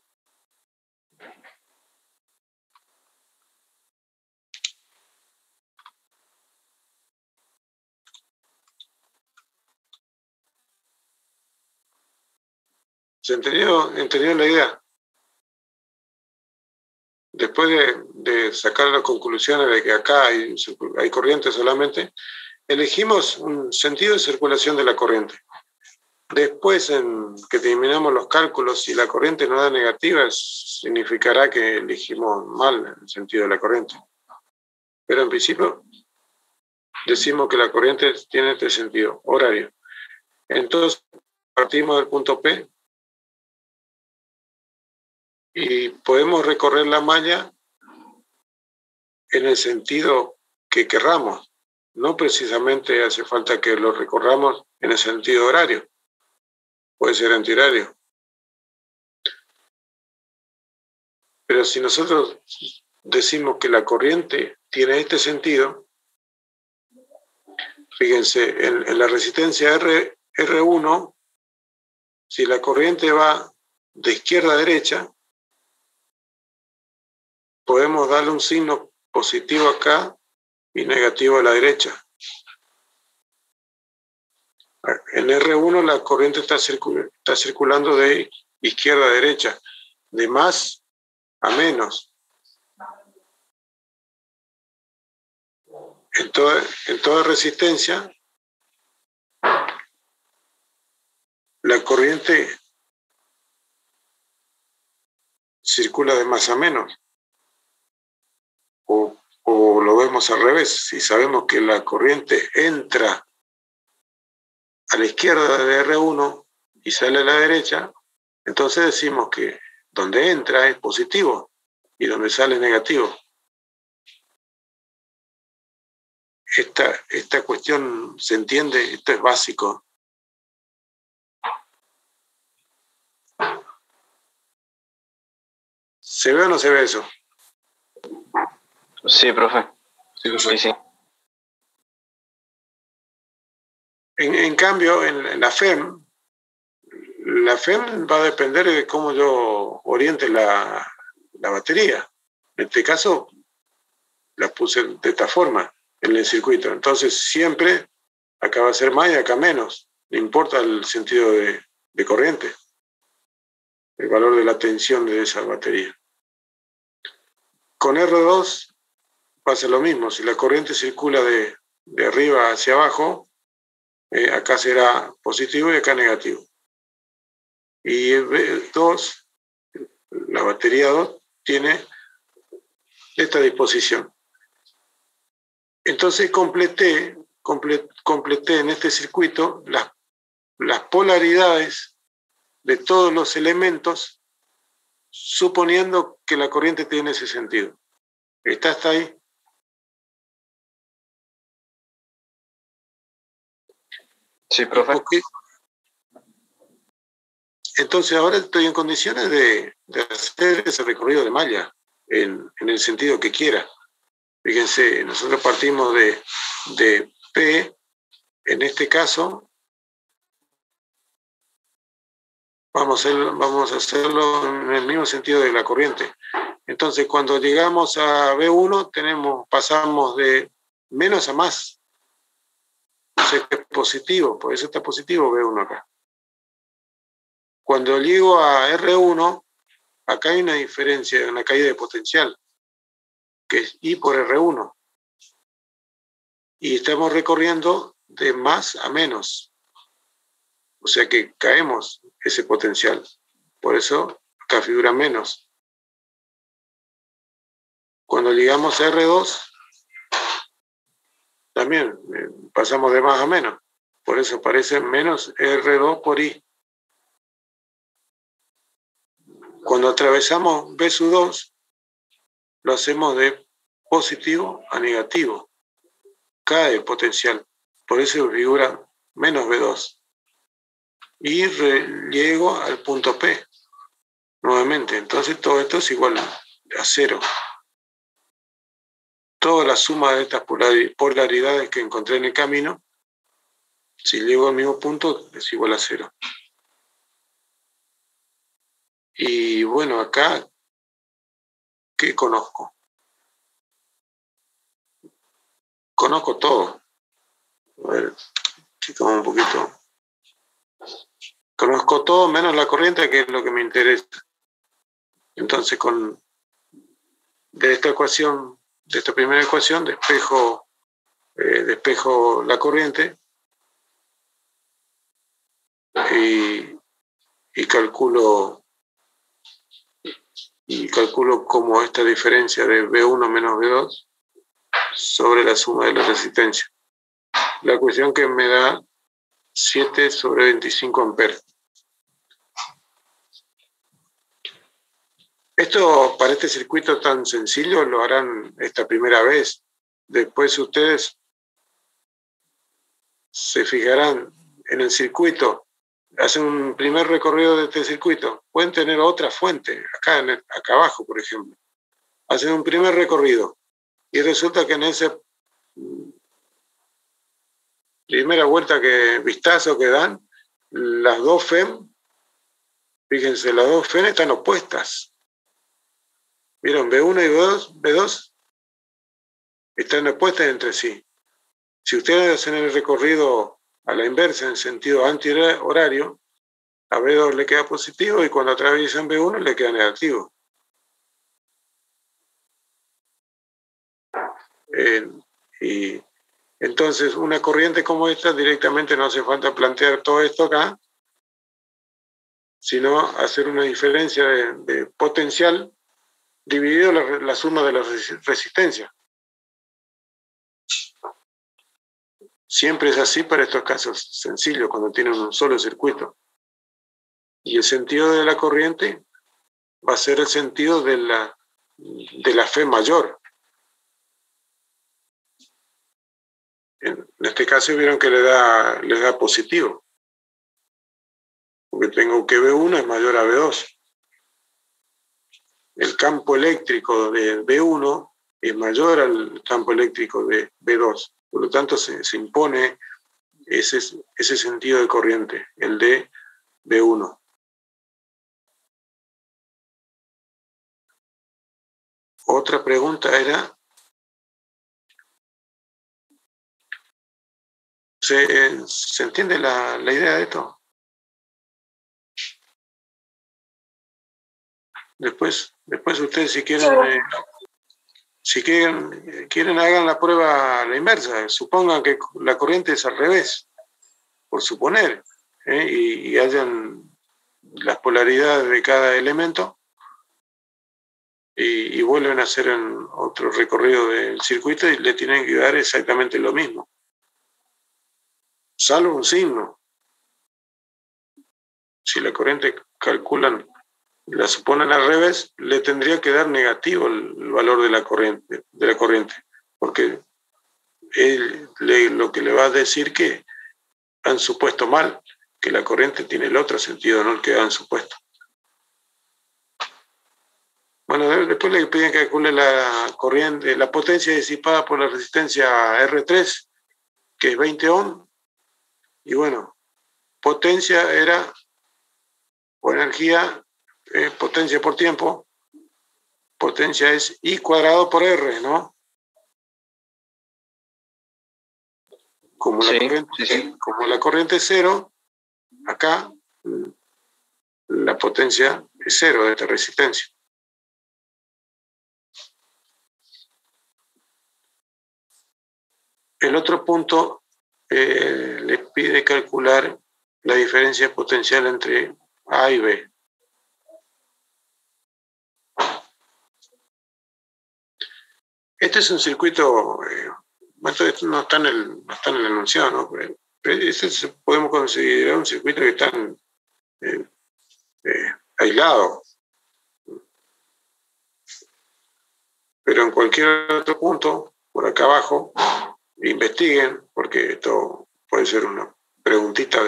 ¿Se entendió la idea? Después de sacar las conclusiones de que acá hay corriente solamente, elegimos un sentido de circulación de la corriente. Después, en que terminamos los cálculos, si la corriente nos da negativa, significará que elegimos mal el sentido de la corriente. Pero en principio, decimos que la corriente tiene este sentido, horario. Entonces, partimos del punto P y podemos recorrer la malla en el sentido que querramos. No precisamente hace falta que lo recorramos en el sentido horario. Puede ser antihorario. Pero si nosotros decimos que la corriente tiene este sentido, fíjense, en la resistencia R1, si la corriente va de izquierda a derecha, podemos darle un signo positivo acá y negativo a la derecha. En R1 la corriente está circulando de izquierda a derecha, de más a menos. en toda resistencia, la corriente circula de más a menos. O lo vemos al revés. Si sabemos que la corriente entra a la izquierda de R1 y sale a la derecha, entonces decimos que donde entra es positivo y donde sale es negativo. Esta cuestión se entiende, esto es básico. ¿Se ve o no se ve eso? Sí, profe. Sí. En cambio, en la FEM va a depender de cómo yo oriente la batería. En este caso, la puse de esta forma en el circuito. Entonces, siempre acá va a ser más y acá menos. No importa el sentido de corriente, el valor de la tensión de esa batería. Con R2 pasa lo mismo. Si la corriente circula de arriba hacia abajo, acá será positivo y acá negativo. Y B2, la batería 2, tiene esta disposición. Entonces completé en este circuito las polaridades de todos los elementos, suponiendo que la corriente tiene ese sentido. ¿Está hasta ahí? Sí, profe. Okay. Entonces ahora estoy en condiciones de hacer ese recorrido de malla en el sentido que quiera. Fíjense, nosotros partimos de P, en este caso, vamos a hacerlo en el mismo sentido de la corriente. Entonces, cuando llegamos a B1, pasamos de menos a más. O sea, es positivo, por eso está positivo B1 acá. Cuando llego a R1, acá hay una diferencia, una caída de potencial, que es I por R1. Y estamos recorriendo de más a menos. O sea que caemos ese potencial. Por eso acá figura menos. Cuando llegamos a R2, también pasamos de más a menos. Por eso aparece menos R2 por I. Cuando atravesamos B sub 2, lo hacemos de positivo a negativo. Cae el potencial. Por eso figura menos B2. Y llego al punto P nuevamente. Entonces todo esto es igual a 0. Toda la suma de estas polaridades que encontré en el camino, si llego al mismo punto, es igual a 0. Y bueno, acá, ¿qué conozco? Conozco todo. A ver, quitamos un poquito. Conozco todo menos la corriente, que es lo que me interesa. Entonces, de esta ecuación, de esta primera ecuación, despejo la corriente y calculo como esta diferencia de B1 menos B2 sobre la suma de la resistencia. La ecuación que me da 7 sobre 25 amperes. Esto, para este circuito tan sencillo, lo harán esta primera vez. Después ustedes se fijarán en el circuito, hacen un primer recorrido de este circuito. Pueden tener otra fuente, acá abajo, por ejemplo. Hacen un primer recorrido y resulta que en esa primera vistazo que dan, las dos FEM, fíjense, las dos FEM están opuestas. ¿Vieron? B1 y B2 están opuestas entre sí. Si ustedes hacen el recorrido a la inversa, en sentido antihorario, a B2 le queda positivo y cuando atraviesan B1 le queda negativo. Y entonces una corriente como esta directamente no hace falta plantear todo esto acá, sino hacer una diferencia de potencial dividido la suma de la resistencia. Siempre es así para estos casos sencillos, cuando tienen un solo circuito. Y el sentido de la corriente va a ser el sentido de la fe mayor. En este caso vieron que le da positivo, porque tengo que B1 es mayor a B2. El campo eléctrico de B1 es mayor al campo eléctrico de B2. Por lo tanto, se impone ese sentido de corriente, el de B1. Otra pregunta era, ¿se entiende la idea de esto? Después ustedes si quieren hagan la prueba a la inversa. Supongan que la corriente es al revés, por suponer, y hayan las polaridades de cada elemento y vuelven a hacer otro recorrido del circuito y le tienen que dar exactamente lo mismo, salvo un signo. Si la corriente calculan, la suponen al revés, le tendría que dar negativo el valor de la corriente, porque lo que le va a decir que han supuesto mal, que la corriente tiene el otro sentido, no el que han supuesto. Bueno, después le piden que calcule la corriente, la potencia disipada por la resistencia R3, que es 20 ohm, y bueno, potencia era, o energía, potencia por tiempo, potencia es I cuadrado por R, ¿no? Como la corriente es cero, acá la potencia es cero de esta resistencia. El otro punto les pide calcular la diferencia potencial entre A y B. Este es un circuito, esto no está en el enunciado, ¿no? Pero este podemos considerar un circuito que está aislado. Pero en cualquier otro punto, por acá abajo, investiguen, porque esto puede ser una preguntita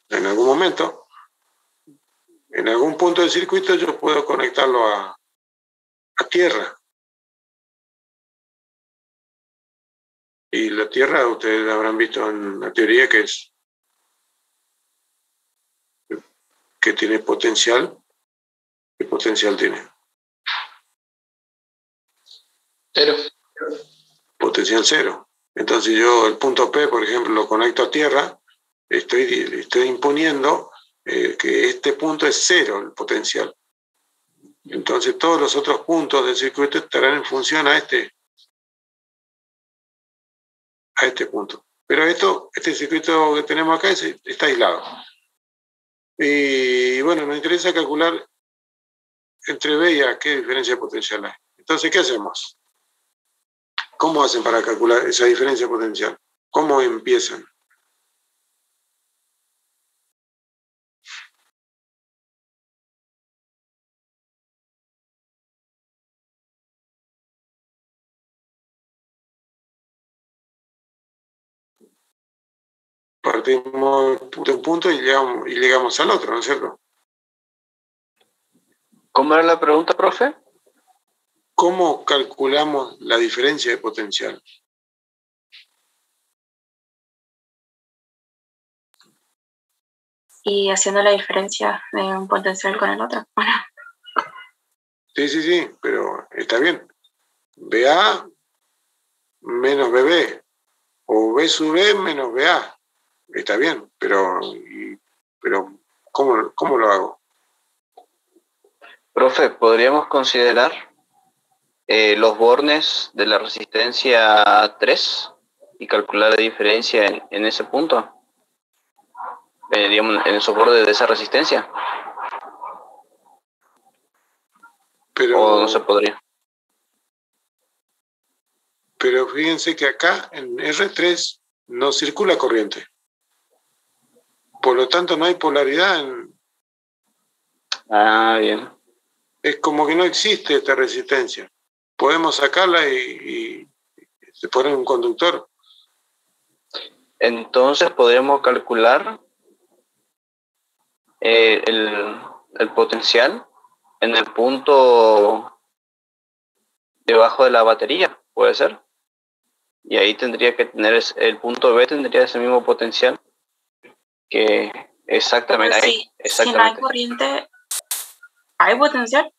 en algún momento. En algún punto del circuito yo puedo conectarlo a tierra. Y la tierra, ustedes habrán visto en la teoría que tiene potencial. ¿Qué potencial tiene? Cero. Potencial cero. Entonces yo el punto P, por ejemplo, lo conecto a tierra, estoy imponiendo que este punto es cero el potencial. Entonces todos los otros puntos del circuito estarán en función a este punto. Pero este circuito que tenemos acá está aislado. Y bueno, nos interesa calcular entre B y A qué diferencia de potencial hay. Entonces, ¿qué hacemos? ¿Cómo hacen para calcular esa diferencia potencial? ¿Cómo empiezan? Partimos de un punto y llegamos al otro, ¿no es cierto? ¿Cómo era la pregunta, profe? ¿Cómo calculamos la diferencia de potencial? Y haciendo la diferencia de un potencial con el otro. Bueno. Sí, pero está bien. BA menos BB o B sub B menos BA. Está bien, pero ¿cómo lo hago? Profe, podríamos considerar los bornes de la resistencia 3 y calcular la diferencia en ese punto, digamos, en esos bordes de esa resistencia. Pero, ¿O no se podría? Pero fíjense que acá en R3 no circula corriente. Por lo tanto, no hay polaridad. Bien. Es como que no existe esta resistencia. Podemos sacarla y se pone un conductor. Entonces podríamos calcular el potencial en el punto debajo de la batería, ¿puede ser? Y ahí tendría que tener el punto B, tendría ese mismo potencial que exactamente Pero ahí. si no hay corriente, ¿hay potencial?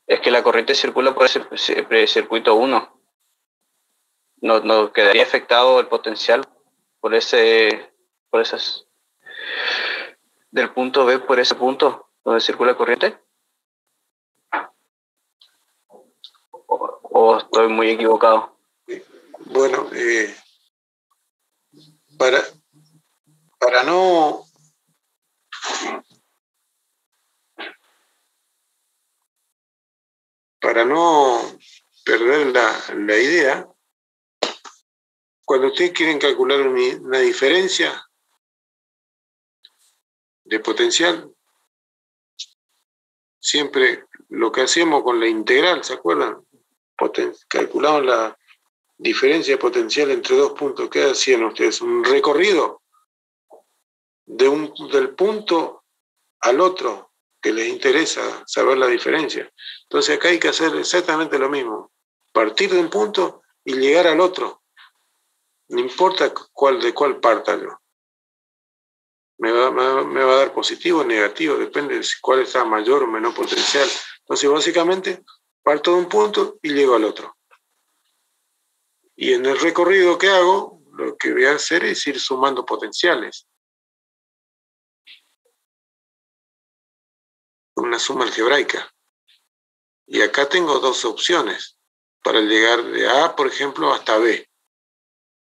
Es que la corriente circula por ese circuito 1. No quedaría afectado el potencial por esas del punto B por ese punto donde circula corriente. ¿O estoy muy equivocado? Bueno, para no perder la idea, cuando ustedes quieren calcular una diferencia de potencial, siempre lo que hacíamos con la integral, ¿se acuerdan? Calculamos la diferencia de potencial entre dos puntos. ¿Qué hacían ustedes? Un recorrido del punto al otro que les interesa saber la diferencia. Entonces acá hay que hacer exactamente lo mismo. Partir de un punto y llegar al otro. No importa de cuál parta yo. Me va a dar positivo o negativo, depende de cuál está mayor o menor potencial. Entonces, básicamente, parto de un punto y llego al otro. Y en el recorrido que hago, lo que voy a hacer es ir sumando potenciales. Una suma algebraica. Y acá tengo dos opciones para llegar de A, por ejemplo, hasta B.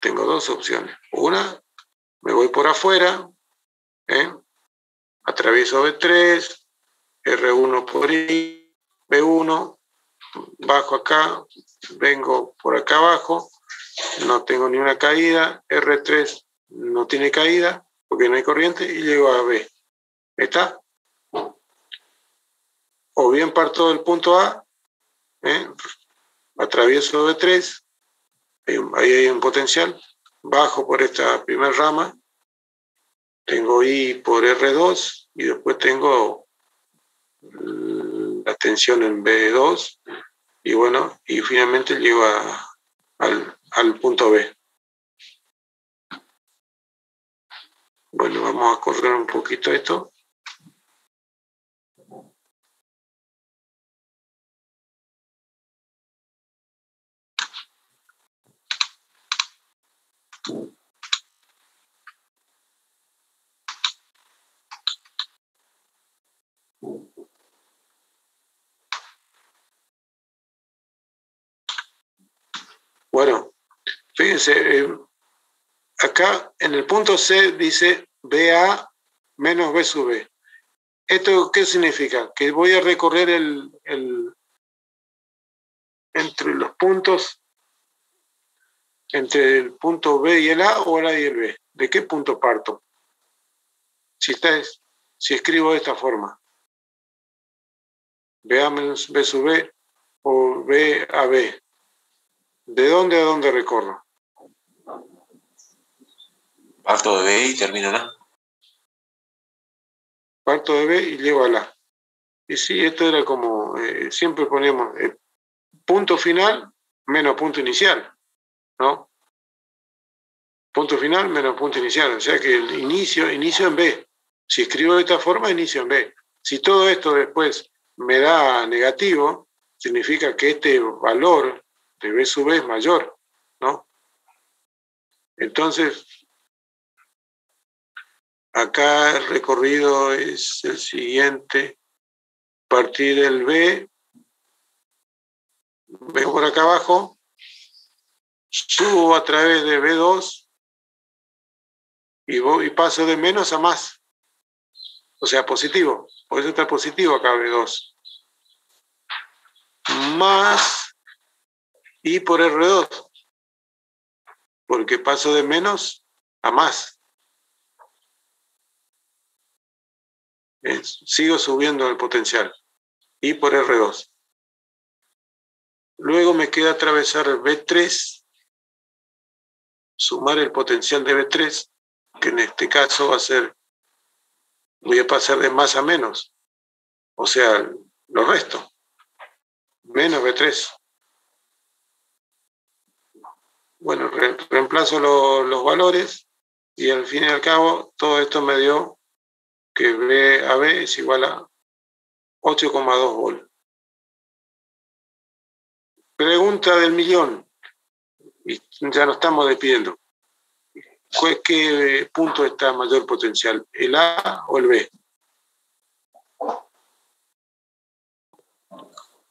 Tengo dos opciones. Una, me voy por afuera, atravieso B3, R1 por I, B1, bajo acá, vengo por acá abajo, no tengo ni una caída, R3 no tiene caída porque no hay corriente y llego a B. ¿Está? O bien parto del punto A, atravieso B3, ahí hay un potencial, bajo por esta primera rama, tengo I por R2 y después tengo la tensión en B2 y bueno, y finalmente llego al punto B. Bueno, vamos a correr un poquito esto. Bueno, fíjense, acá en el punto C dice BA menos B sub B. ¿Esto qué significa? Que voy a recorrer entre los puntos, entre el punto B y el A o el A y el B. ¿De qué punto parto? Si escribo de esta forma. BA menos B sub B o B a B. ¿De dónde a dónde recorro? Parto de B y termino en A. Parto de B y llego a A. Y sí, esto era como, siempre ponemos punto final menos punto inicial, ¿no? Punto final menos punto inicial, o sea que el inicio en B. Si escribo de esta forma, inicio en B. Si todo esto después me da negativo, significa que este valor de B sub B es mayor, ¿no? Entonces, acá el recorrido es el siguiente. Partir del B vengo por acá abajo, subo a través de B2 y paso de menos a más. O sea, positivo. Por eso está positivo acá B2. Más I por R2. Porque paso de menos a más. Sigo subiendo el potencial. I por R2. Luego me queda atravesar B3, sumar el potencial de B3, que en este caso va a ser, voy a pasar de más a menos. O sea, lo resto. Menos B3. Bueno, reemplazo los valores y al fin y al cabo todo esto me dio que B a B es igual a 8,2 volts. Pregunta del millón, y ya nos estamos despidiendo. ¿Qué punto está mayor potencial? ¿El A o el B?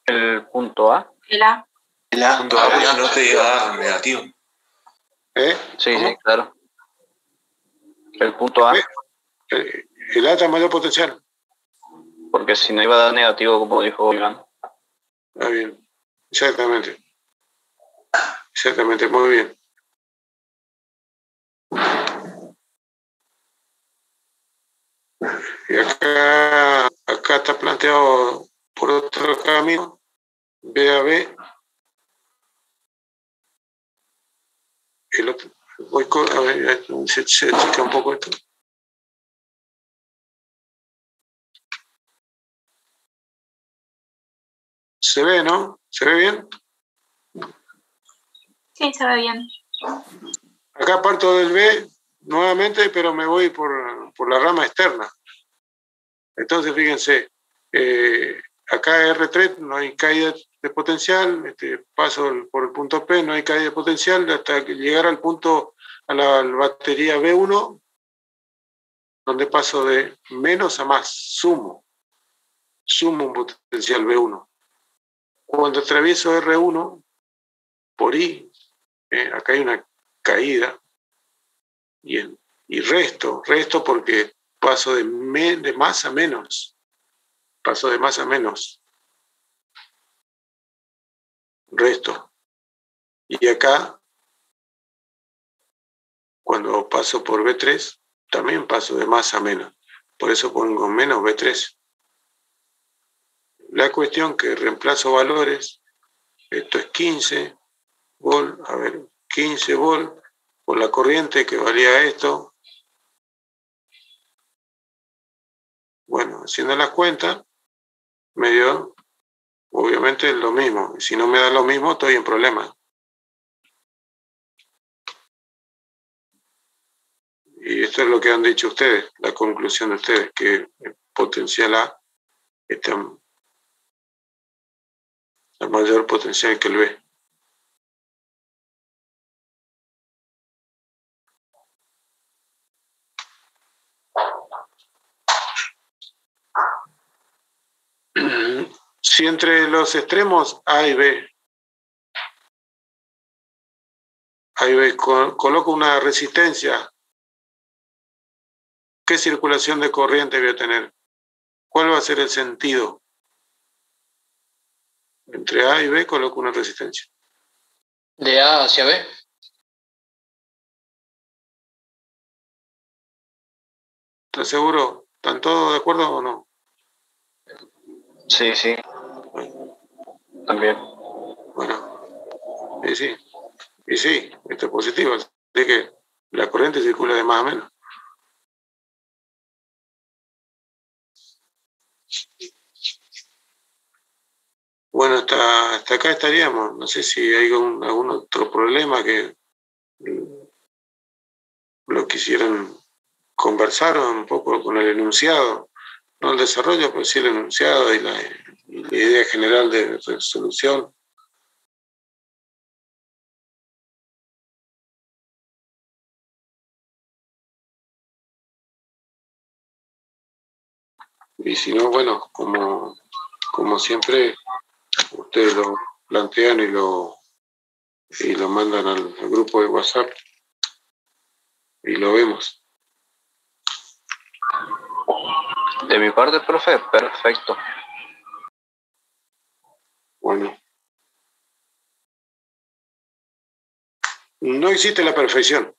El punto A. El A. Punto A, pues no te iba a dar negativo. Sí, ¿Cómo? sí, claro. El punto A, El A está mayor potencial. porque si no iba a dar negativo, como dijo Iván. Está bien. Exactamente. Exactamente, muy bien. Y acá está planteado por otro camino, B a B. El otro, a ver, se chica un poco esto. ¿Se ve, no? ¿Se ve bien? Sí, se ve bien. Acá parto del B nuevamente, pero me voy por la rama externa. Entonces, fíjense, acá R3 no hay caída de potencial, paso por el punto P, no hay caída de potencial, hasta llegar al punto, a la batería B1, donde paso de menos a más, sumo un potencial B1. Cuando atravieso R1 por I, acá hay una caída, y resto porque paso de más a menos, resto. Y acá, cuando paso por B3, también paso de más a menos. Por eso pongo menos B3. La cuestión que reemplazo valores, esto es 15 volt, 15 volt por la corriente que valía esto. Bueno, haciendo las cuentas, me dio, obviamente, lo mismo. Si no me da lo mismo, estoy en problemas. Y esto es lo que han dicho ustedes, la conclusión de ustedes, que el potencial A está a mayor potencial que el B. Si entre los extremos A y B, coloco una resistencia, ¿qué circulación de corriente voy a tener? ¿Cuál va a ser el sentido? Entre A y B coloco una resistencia. De A hacia B. ¿Estás seguro? ¿Están todos de acuerdo o no? Sí, sí. También. Bueno, y sí, esto es positivo, así que la corriente circula de más a menos. Bueno, hasta acá estaríamos. No sé si hay algún otro problema que lo quisieran conversar un poco con el enunciado. No el desarrollo, pero sí el enunciado y la idea general de resolución. Y si no, bueno, como siempre, ustedes plantean y lo mandan al grupo de WhatsApp y lo vemos. De mi parte, profe, perfecto. Bueno. No existe la perfección.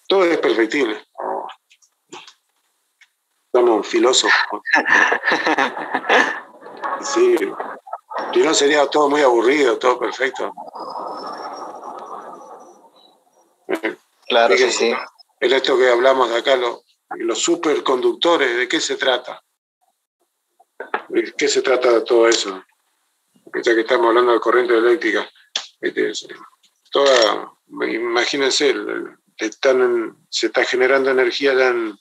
Todo es perfectible. Estamos filósofos. Sí. Si no sería todo muy aburrido, todo perfecto. Claro, Fíjense, sí. en esto que hablamos de acá, los superconductores, ¿de qué se trata? ¿De qué se trata de todo eso? Ya que estamos hablando de corriente eléctrica, imagínense, se está generando energía ya en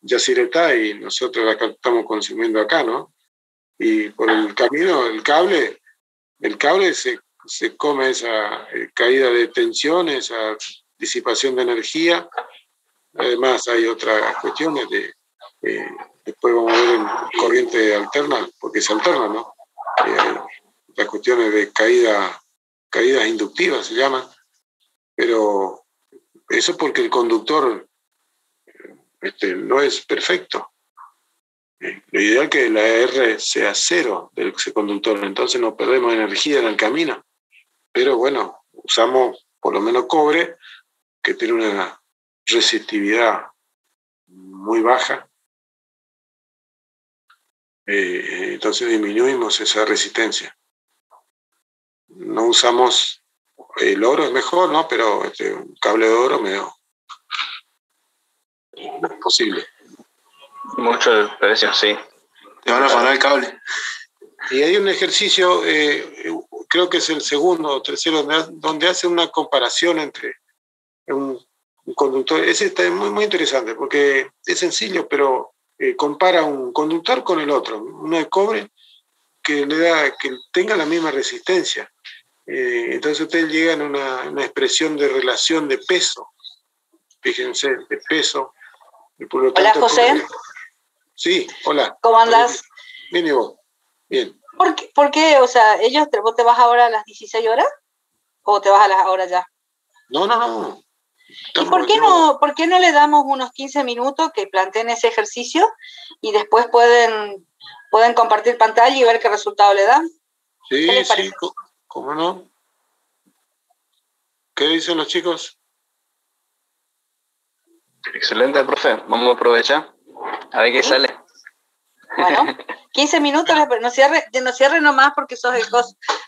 Yacyretá y nosotros la estamos consumiendo acá, ¿no? Y por el camino, el cable se come esa caída de tensión, esa disipación de energía. Además hay otras cuestiones después vamos a ver en corriente alterna, porque se alterna, ¿no? Las cuestiones de caídas inductivas se llaman, pero eso porque el conductor no es perfecto. Lo ideal es que la R sea 0 del conductor, entonces no perdemos energía en el camino. Pero bueno, usamos por lo menos cobre, que tiene una resistividad muy baja. Entonces disminuimos esa resistencia. No usamos el oro, es mejor, ¿no? Pero un cable de oro no es posible. Mucho el precio, sí. Te van a parar el cable. Y hay un ejercicio, creo que es el segundo o tercero, donde hace una comparación entre un conductor. Ese está muy, muy interesante porque es sencillo, pero compara un conductor con el otro. Uno de cobre que tenga la misma resistencia. Entonces ustedes llegan a una expresión de relación de peso. Fíjense, de peso. Y por lo tanto, hola, José. Sí, hola. ¿Cómo andás? Bien, ¿y vos? Bien. ¿Por qué? O sea, ¿vos te vas ahora a las 16 horas? ¿O te vas a las horas ya? No. ¿Y por qué no le damos unos 15 minutos que planteen ese ejercicio y después pueden compartir pantalla y ver qué resultado le dan? Sí, ¿cómo no? ¿Qué dicen los chicos? Excelente, profe. Vamos a aprovechar. A ver qué sale. Bueno, 15 minutos, no cierre nomás porque sos el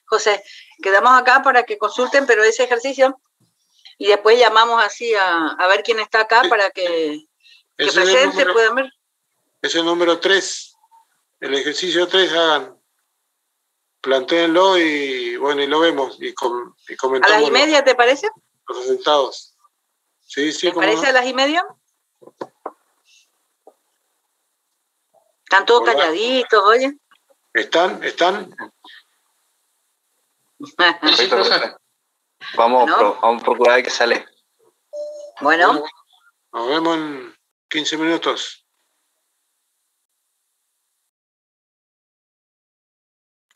José. Quedamos acá para que consulten, pero ese ejercicio, y después llamamos así a ver quién está acá para que presente, puedan ver. Es el número 3, el ejercicio 3, plantéenlo y bueno, y lo vemos y comentamos. ¿A las 1:30 te parece? Los resultados. Sí, ¿Te parece a las 1:30? Están todos calladitos, oye. ¿Están? Perfecto, profe. Vamos a procurar que sale. Bueno. Nos vemos en 15 minutos.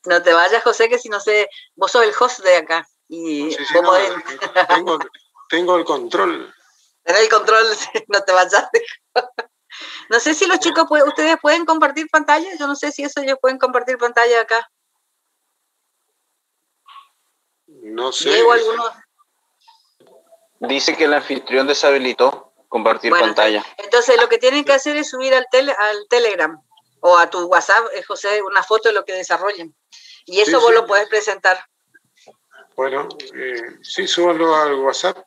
No te vayas, José, que si no sé, vos sos el host de acá. Y sí, vos podés... tengo el control. Tenés el control, no te vayas. No sé si los chicos, ustedes pueden compartir pantalla. Yo no sé si ellos pueden compartir pantalla acá. No sé. Diego, algunos. Dice que el anfitrión deshabilitó compartir pantalla. Entonces lo que tienen que hacer es subir al Telegram o a tu WhatsApp, José, una foto de lo que desarrollen. Y eso vos lo podés presentar. Bueno, sí, súbanlo al WhatsApp.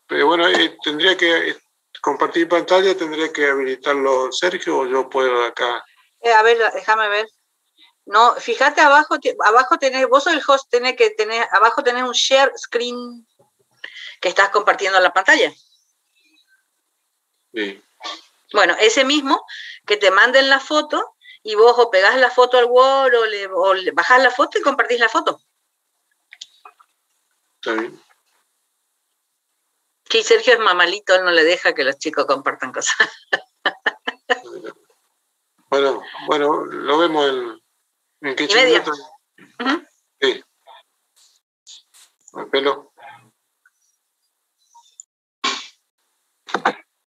Pero bueno, tendría que compartir pantalla, tendría que habilitarlo Sergio o yo puedo acá. A ver, déjame ver. No, fíjate abajo tenés, vos sos el host, abajo tenés un share screen que estás compartiendo la pantalla. Sí. Bueno, ese mismo, que te manden la foto y vos o pegás la foto al Word o le bajás la foto y compartís la foto. Está bien. Sí, Sergio es mamalito, él no le deja que los chicos compartan cosas. Bueno, lo vemos en 15 minutos. Uh-huh. Sí. el pelo.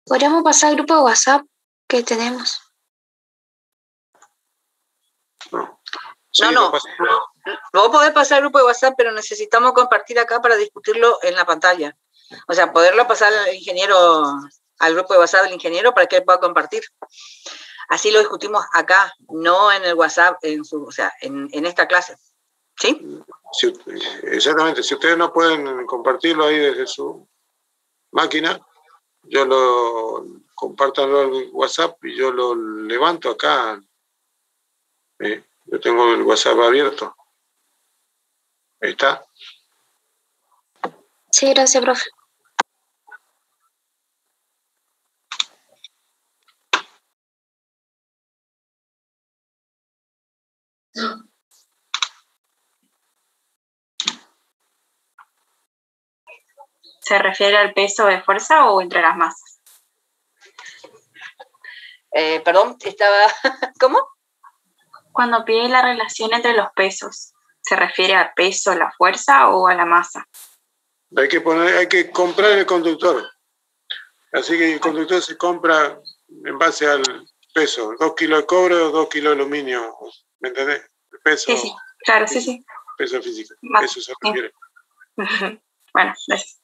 Podríamos pasar al grupo de WhatsApp que tenemos. No. Sí, No. lo paso. Vos podés pasar al grupo de WhatsApp, pero necesitamos compartir acá para discutirlo en la pantalla. O sea, poderlo pasar al ingeniero, al grupo de WhatsApp del ingeniero para que él pueda compartir. Así lo discutimos acá, no en el WhatsApp, o sea, en esta clase. ¿Sí? Exactamente. Si ustedes no pueden compartirlo ahí desde su máquina, yo lo comparto al WhatsApp y yo lo levanto acá. Yo tengo el WhatsApp abierto. Ahí está. Sí, gracias, profe. ¿Se refiere al peso de fuerza o entre las masas? Perdón, estaba... ¿Cómo? Cuando pide la relación entre los pesos, ¿se refiere al peso, la fuerza o a la masa? Hay que comprar el conductor. Así que el conductor se compra en base al peso. 2 kilos de cobre o 2 kilos de aluminio. ¿Me entendés? El peso. Sí, claro, sí. Peso físico. Eso se refiere. Bueno, gracias.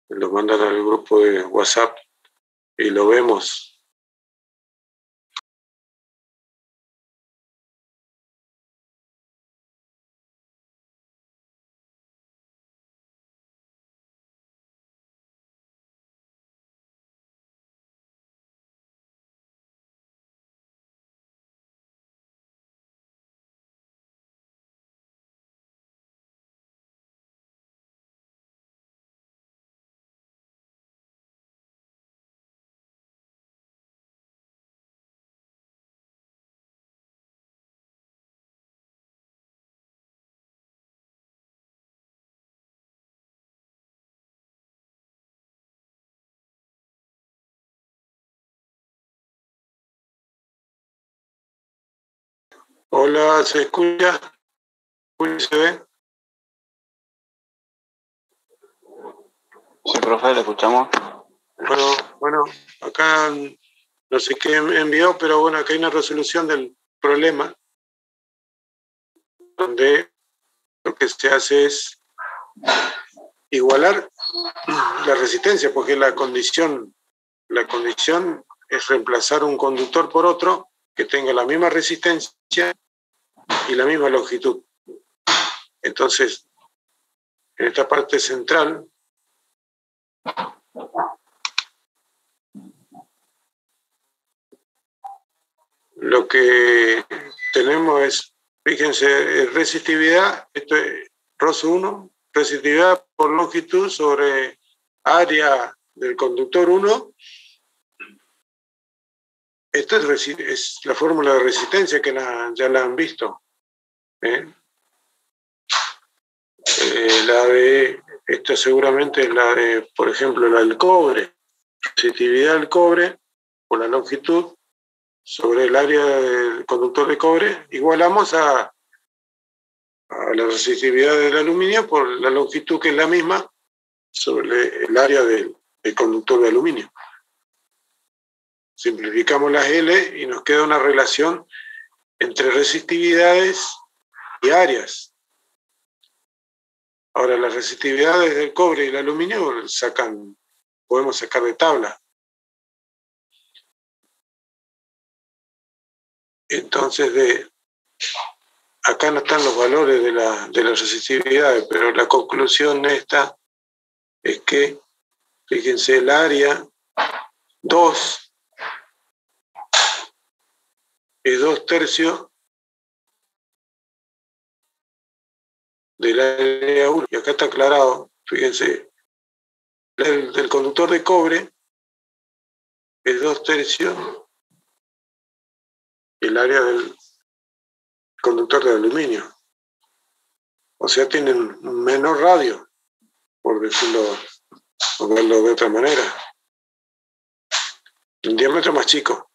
Lo mandan al grupo de WhatsApp y lo vemos. Hola, ¿se escucha? ¿Se ve? Sí, profe, le escuchamos. Bueno, acá no sé qué envió, pero bueno, acá hay una resolución del problema donde lo que se hace es igualar la resistencia, porque la condición es reemplazar un conductor por otro que tenga la misma resistencia y la misma longitud. Entonces, en esta parte central, lo que tenemos es, fíjense, resistividad, esto es ROS1, resistividad por longitud sobre área del conductor 1. Esta es la fórmula de resistencia que ya la han visto. Esta seguramente es la de, por ejemplo, la del cobre. Resistividad del cobre por la longitud sobre el área del conductor de cobre, igualamos a la resistividad del aluminio por la longitud, que es la misma, sobre el área del conductor de aluminio. Simplificamos las L y nos queda una relación entre resistividades y áreas. Ahora, las resistividades del cobre y el aluminio podemos sacar de tabla. Entonces, acá no están los valores de las resistividades, pero la conclusión esta es que, fíjense, el área 2 es 2/3 del área 1. Y acá está aclarado, fíjense, el del conductor de cobre es 2/3 el área del conductor de aluminio. O sea, tienen un menor radio, por decirlo de otra manera. Un diámetro más chico.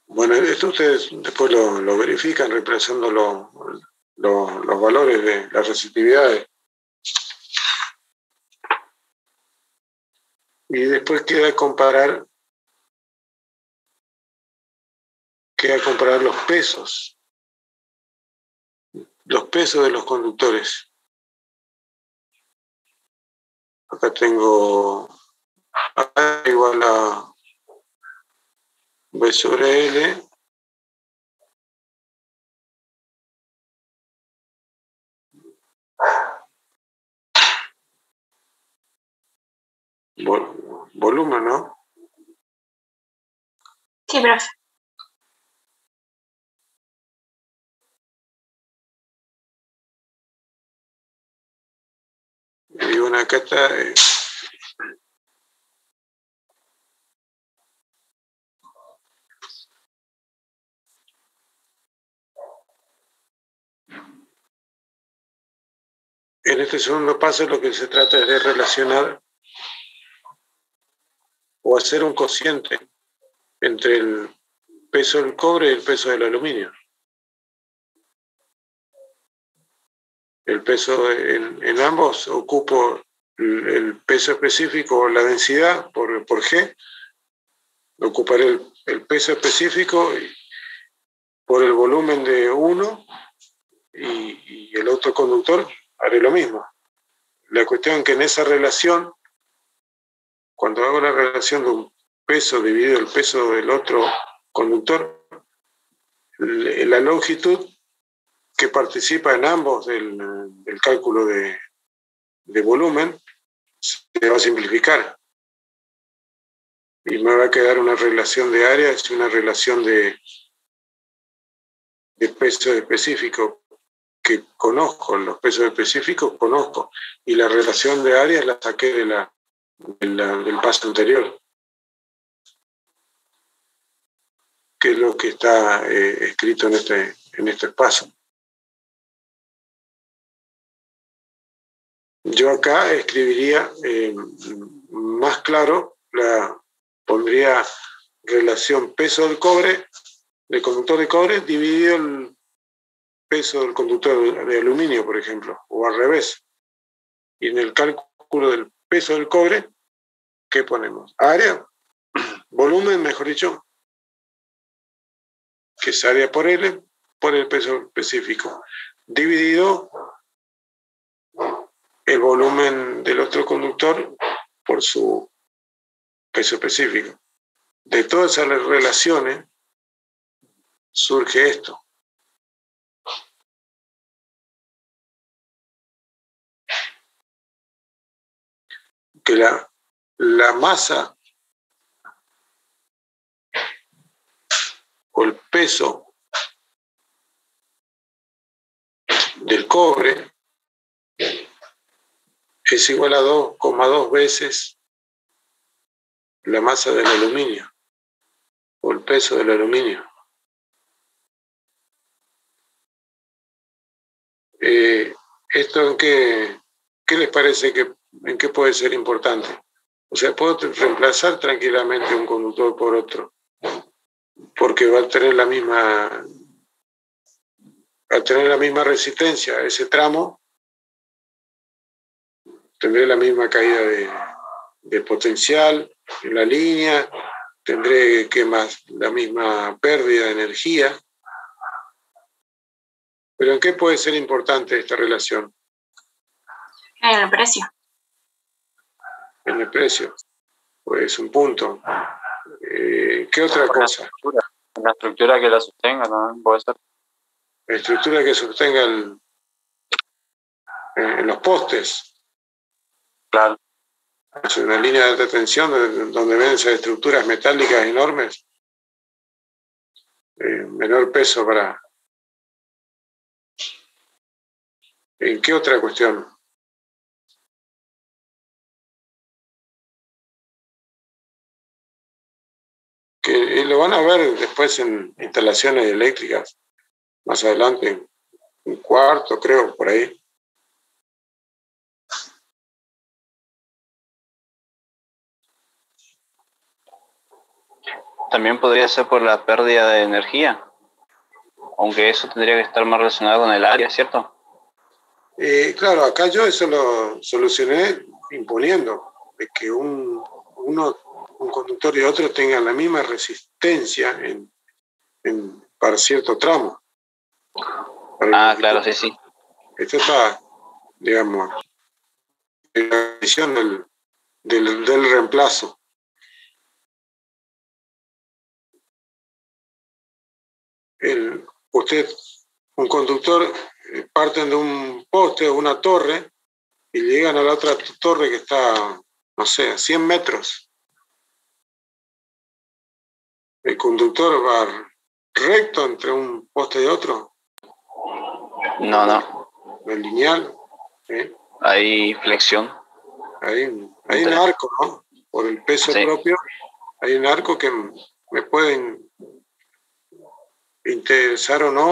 Bueno, esto ustedes después lo verifican reemplazando los valores de las resistividades. Y después queda comparar los pesos de los conductores. Acá tengo A igual a B sobre L volumen, ¿no? Sí, profe. Y bueno, acá está. En este segundo paso lo que se trata es de relacionar o hacer un cociente entre el peso del cobre y el peso del aluminio. El peso en ambos ocupo el peso específico o la densidad por G. Ocuparé el peso específico por el volumen de uno y el otro conductor haré lo mismo. La cuestión es que en esa relación, cuando hago la relación de un peso dividido el peso del otro conductor, la longitud que participa en ambos del cálculo de volumen se va a simplificar. Y me va a quedar una relación de áreas y una relación de peso específico que conozco. Los pesos específicos conozco. Y la relación de áreas la saqué del paso anterior, que es lo que está escrito en este paso. Yo acá escribiría más claro, pondría relación peso del cobre, del conductor de cobre, dividido el peso del conductor de aluminio, por ejemplo, o al revés. Y en el cálculo del peso del cobre, ¿qué ponemos? Área, volumen, mejor dicho, que es área por L, por el peso específico, dividido el volumen del otro conductor por su peso específico. De todas esas relaciones surge esto. Que la masa o el peso del cobre es igual a 2,2 veces la masa del aluminio o el peso del aluminio. ¿Esto en qué les parece en qué puede ser importante? O sea, puedo reemplazar tranquilamente un conductor por otro, porque va a tener la misma resistencia a ese tramo, tendré la misma caída de potencial en la línea, tendré la misma pérdida de energía. ¿Pero en qué puede ser importante esta relación? En el precio. En el precio. Pues un punto. ¿Qué otra cosa? La estructura que la sostenga también puede ser. La estructura que sostenga en los postes. Claro. Es una línea de alta tensión donde ven esas estructuras metálicas enormes. Menor peso para... ¿En qué otra cuestión? Que lo van a ver después en instalaciones eléctricas, más adelante, un cuarto, creo, por ahí. También podría ser por la pérdida de energía, aunque eso tendría que estar más relacionado con el área, ¿cierto? Claro, acá yo eso lo solucioné imponiendo de que un conductor y otro tengan la misma resistencia para cierto tramo. Claro, sí. Esto está, digamos, en la decisión del reemplazo. Un conductor, parten de un poste o una torre y llegan a la otra torre que está, no sé, a 100 metros. El conductor va recto entre un poste y otro. No. El lineal. Hay flexión. Hay un arco, ¿no? Por el peso propio, hay un arco que me pueden interesar o no.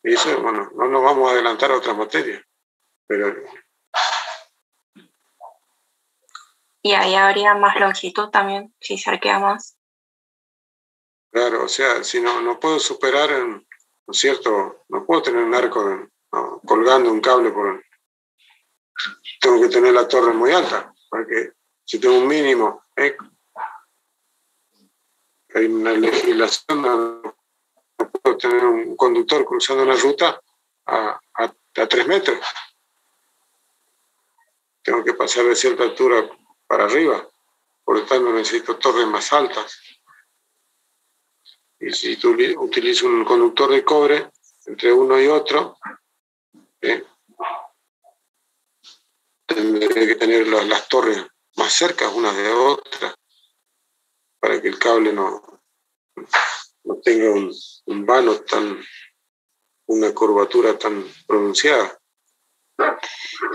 Y eso, bueno, no nos vamos a adelantar a otras materias. Pero... Y ahí habría más longitud también, si se arquea más. Claro, o sea, si no puedo superar, ¿no es cierto? No puedo tener un arco colgando un cable tengo que tener la torre muy alta, porque si tengo un mínimo, hay una legislación, no puedo tener un conductor cruzando una ruta a 3 metros. Tengo que pasar de cierta altura para arriba, por lo tanto necesito torres más altas. Y si tú utilizas un conductor de cobre entre uno y otro, tendré que tener las torres más cerca unas de otras para que el cable no tenga un vano una curvatura tan pronunciada.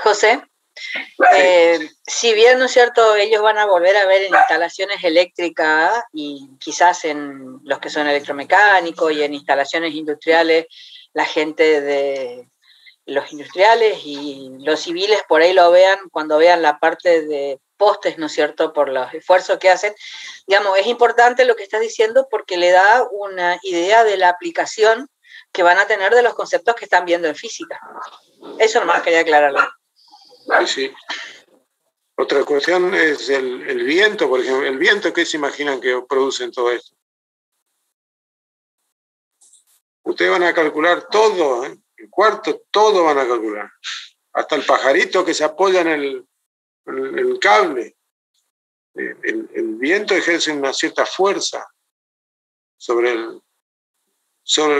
José, si bien, ¿no es cierto?, ellos van a volver a ver en instalaciones eléctricas y quizás en los que son electromecánicos y en instalaciones industriales, la gente de los industriales y los civiles por ahí lo vean cuando vean la parte de postes, ¿no es cierto?, por los esfuerzos que hacen. Digamos, es importante lo que estás diciendo porque le da una idea de la aplicación que van a tener de los conceptos que están viendo en física. Eso nomás quería aclararlo. Sí, sí. Otra cuestión es el viento, por ejemplo. ¿El viento qué se imaginan que producen todo esto? Ustedes van a calcular todo, ¿eh? El cuarto, todo van a calcular. Hasta el pajarito que se apoya en el cable. El viento ejerce una cierta fuerza sobre el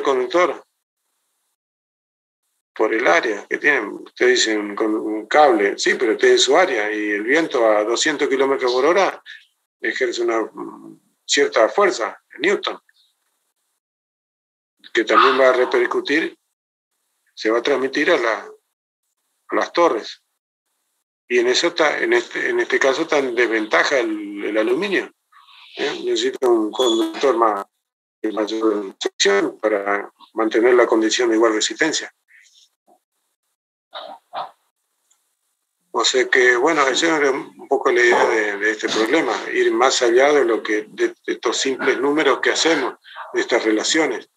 conductor por el área que tienen. Ustedes dicen con un cable, sí, pero tiene su área y el viento a 200 kilómetros por hora ejerce una cierta fuerza en Newton, que también va a repercutir, se va a transmitir a las torres. Y en eso en este caso está en desventaja el aluminio. Necesita un conductor de mayor sección para mantener la condición de igual resistencia. O sea que, bueno, esa era un poco la idea de este problema, ir más allá de estos simples números que hacemos, de estas relaciones,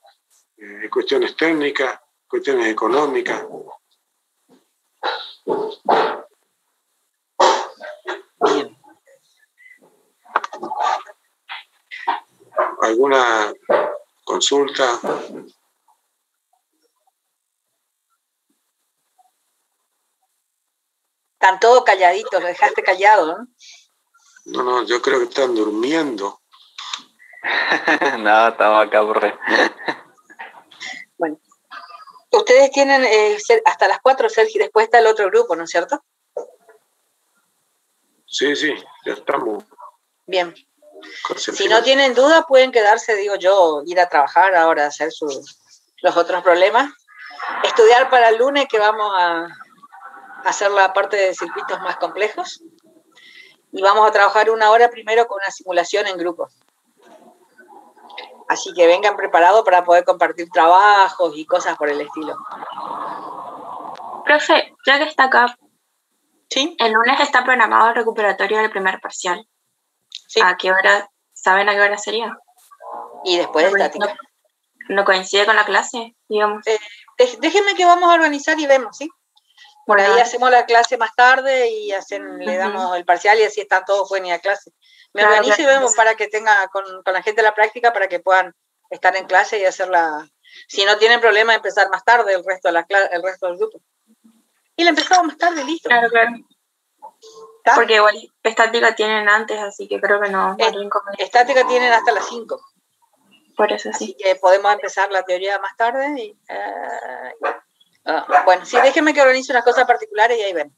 cuestiones técnicas, cuestiones económicas. Bien. ¿Alguna consulta? Están todos calladitos, lo dejaste callado, ¿no? No, yo creo que están durmiendo. No, estamos acá, profe. Bueno, ustedes tienen hasta las 4, Sergio, después está el otro grupo, ¿no es cierto? Sí, ya estamos. Bien. Si no tienen duda, pueden quedarse, digo yo, ir a trabajar ahora, hacer los otros problemas. Estudiar para el lunes, que vamos a hacer la parte de circuitos más complejos. Y vamos a trabajar 1 hora primero con una simulación en grupo. Así que vengan preparados para poder compartir trabajos y cosas por el estilo. Profe, ya que está acá, ¿sí? El lunes está programado el recuperatorio del primer parcial. ¿Sí? ¿A qué hora? ¿Saben a qué hora sería? Y después de estática. No coincide con la clase, digamos. Déjenme que vamos a organizar y vemos, ¿sí? Por ahí hacemos la clase más tarde y le damos el parcial y así están todos pueden ir a clase. Me organizo y vemos para que tenga con la gente la práctica para que puedan estar en clase y hacerla. Si no tienen problema, empezar más tarde el resto del grupo. Y la empezamos más tarde, listo. Claro. ¿Está? Porque igual estática tienen antes, así que creo que no. Estática tienen hasta las 5. Por eso sí. Así que podemos empezar la teoría más tarde. Y, bueno, sí, déjenme que organice unas cosas particulares y ahí ven.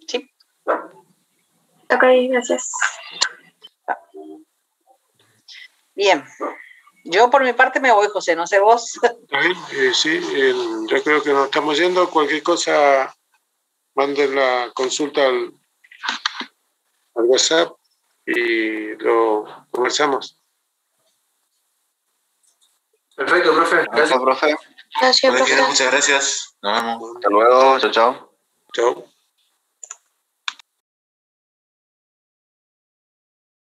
¿Sí? Ok, gracias. Bien. Yo por mi parte me voy, José, no sé vos. Sí, yo creo que nos estamos yendo. Cualquier cosa, manden la consulta al WhatsApp y lo conversamos. Perfecto, profe. Gracias, profe. Gracias, profe. Muchas gracias. Nos vemos. Hasta luego. Chao. Chao.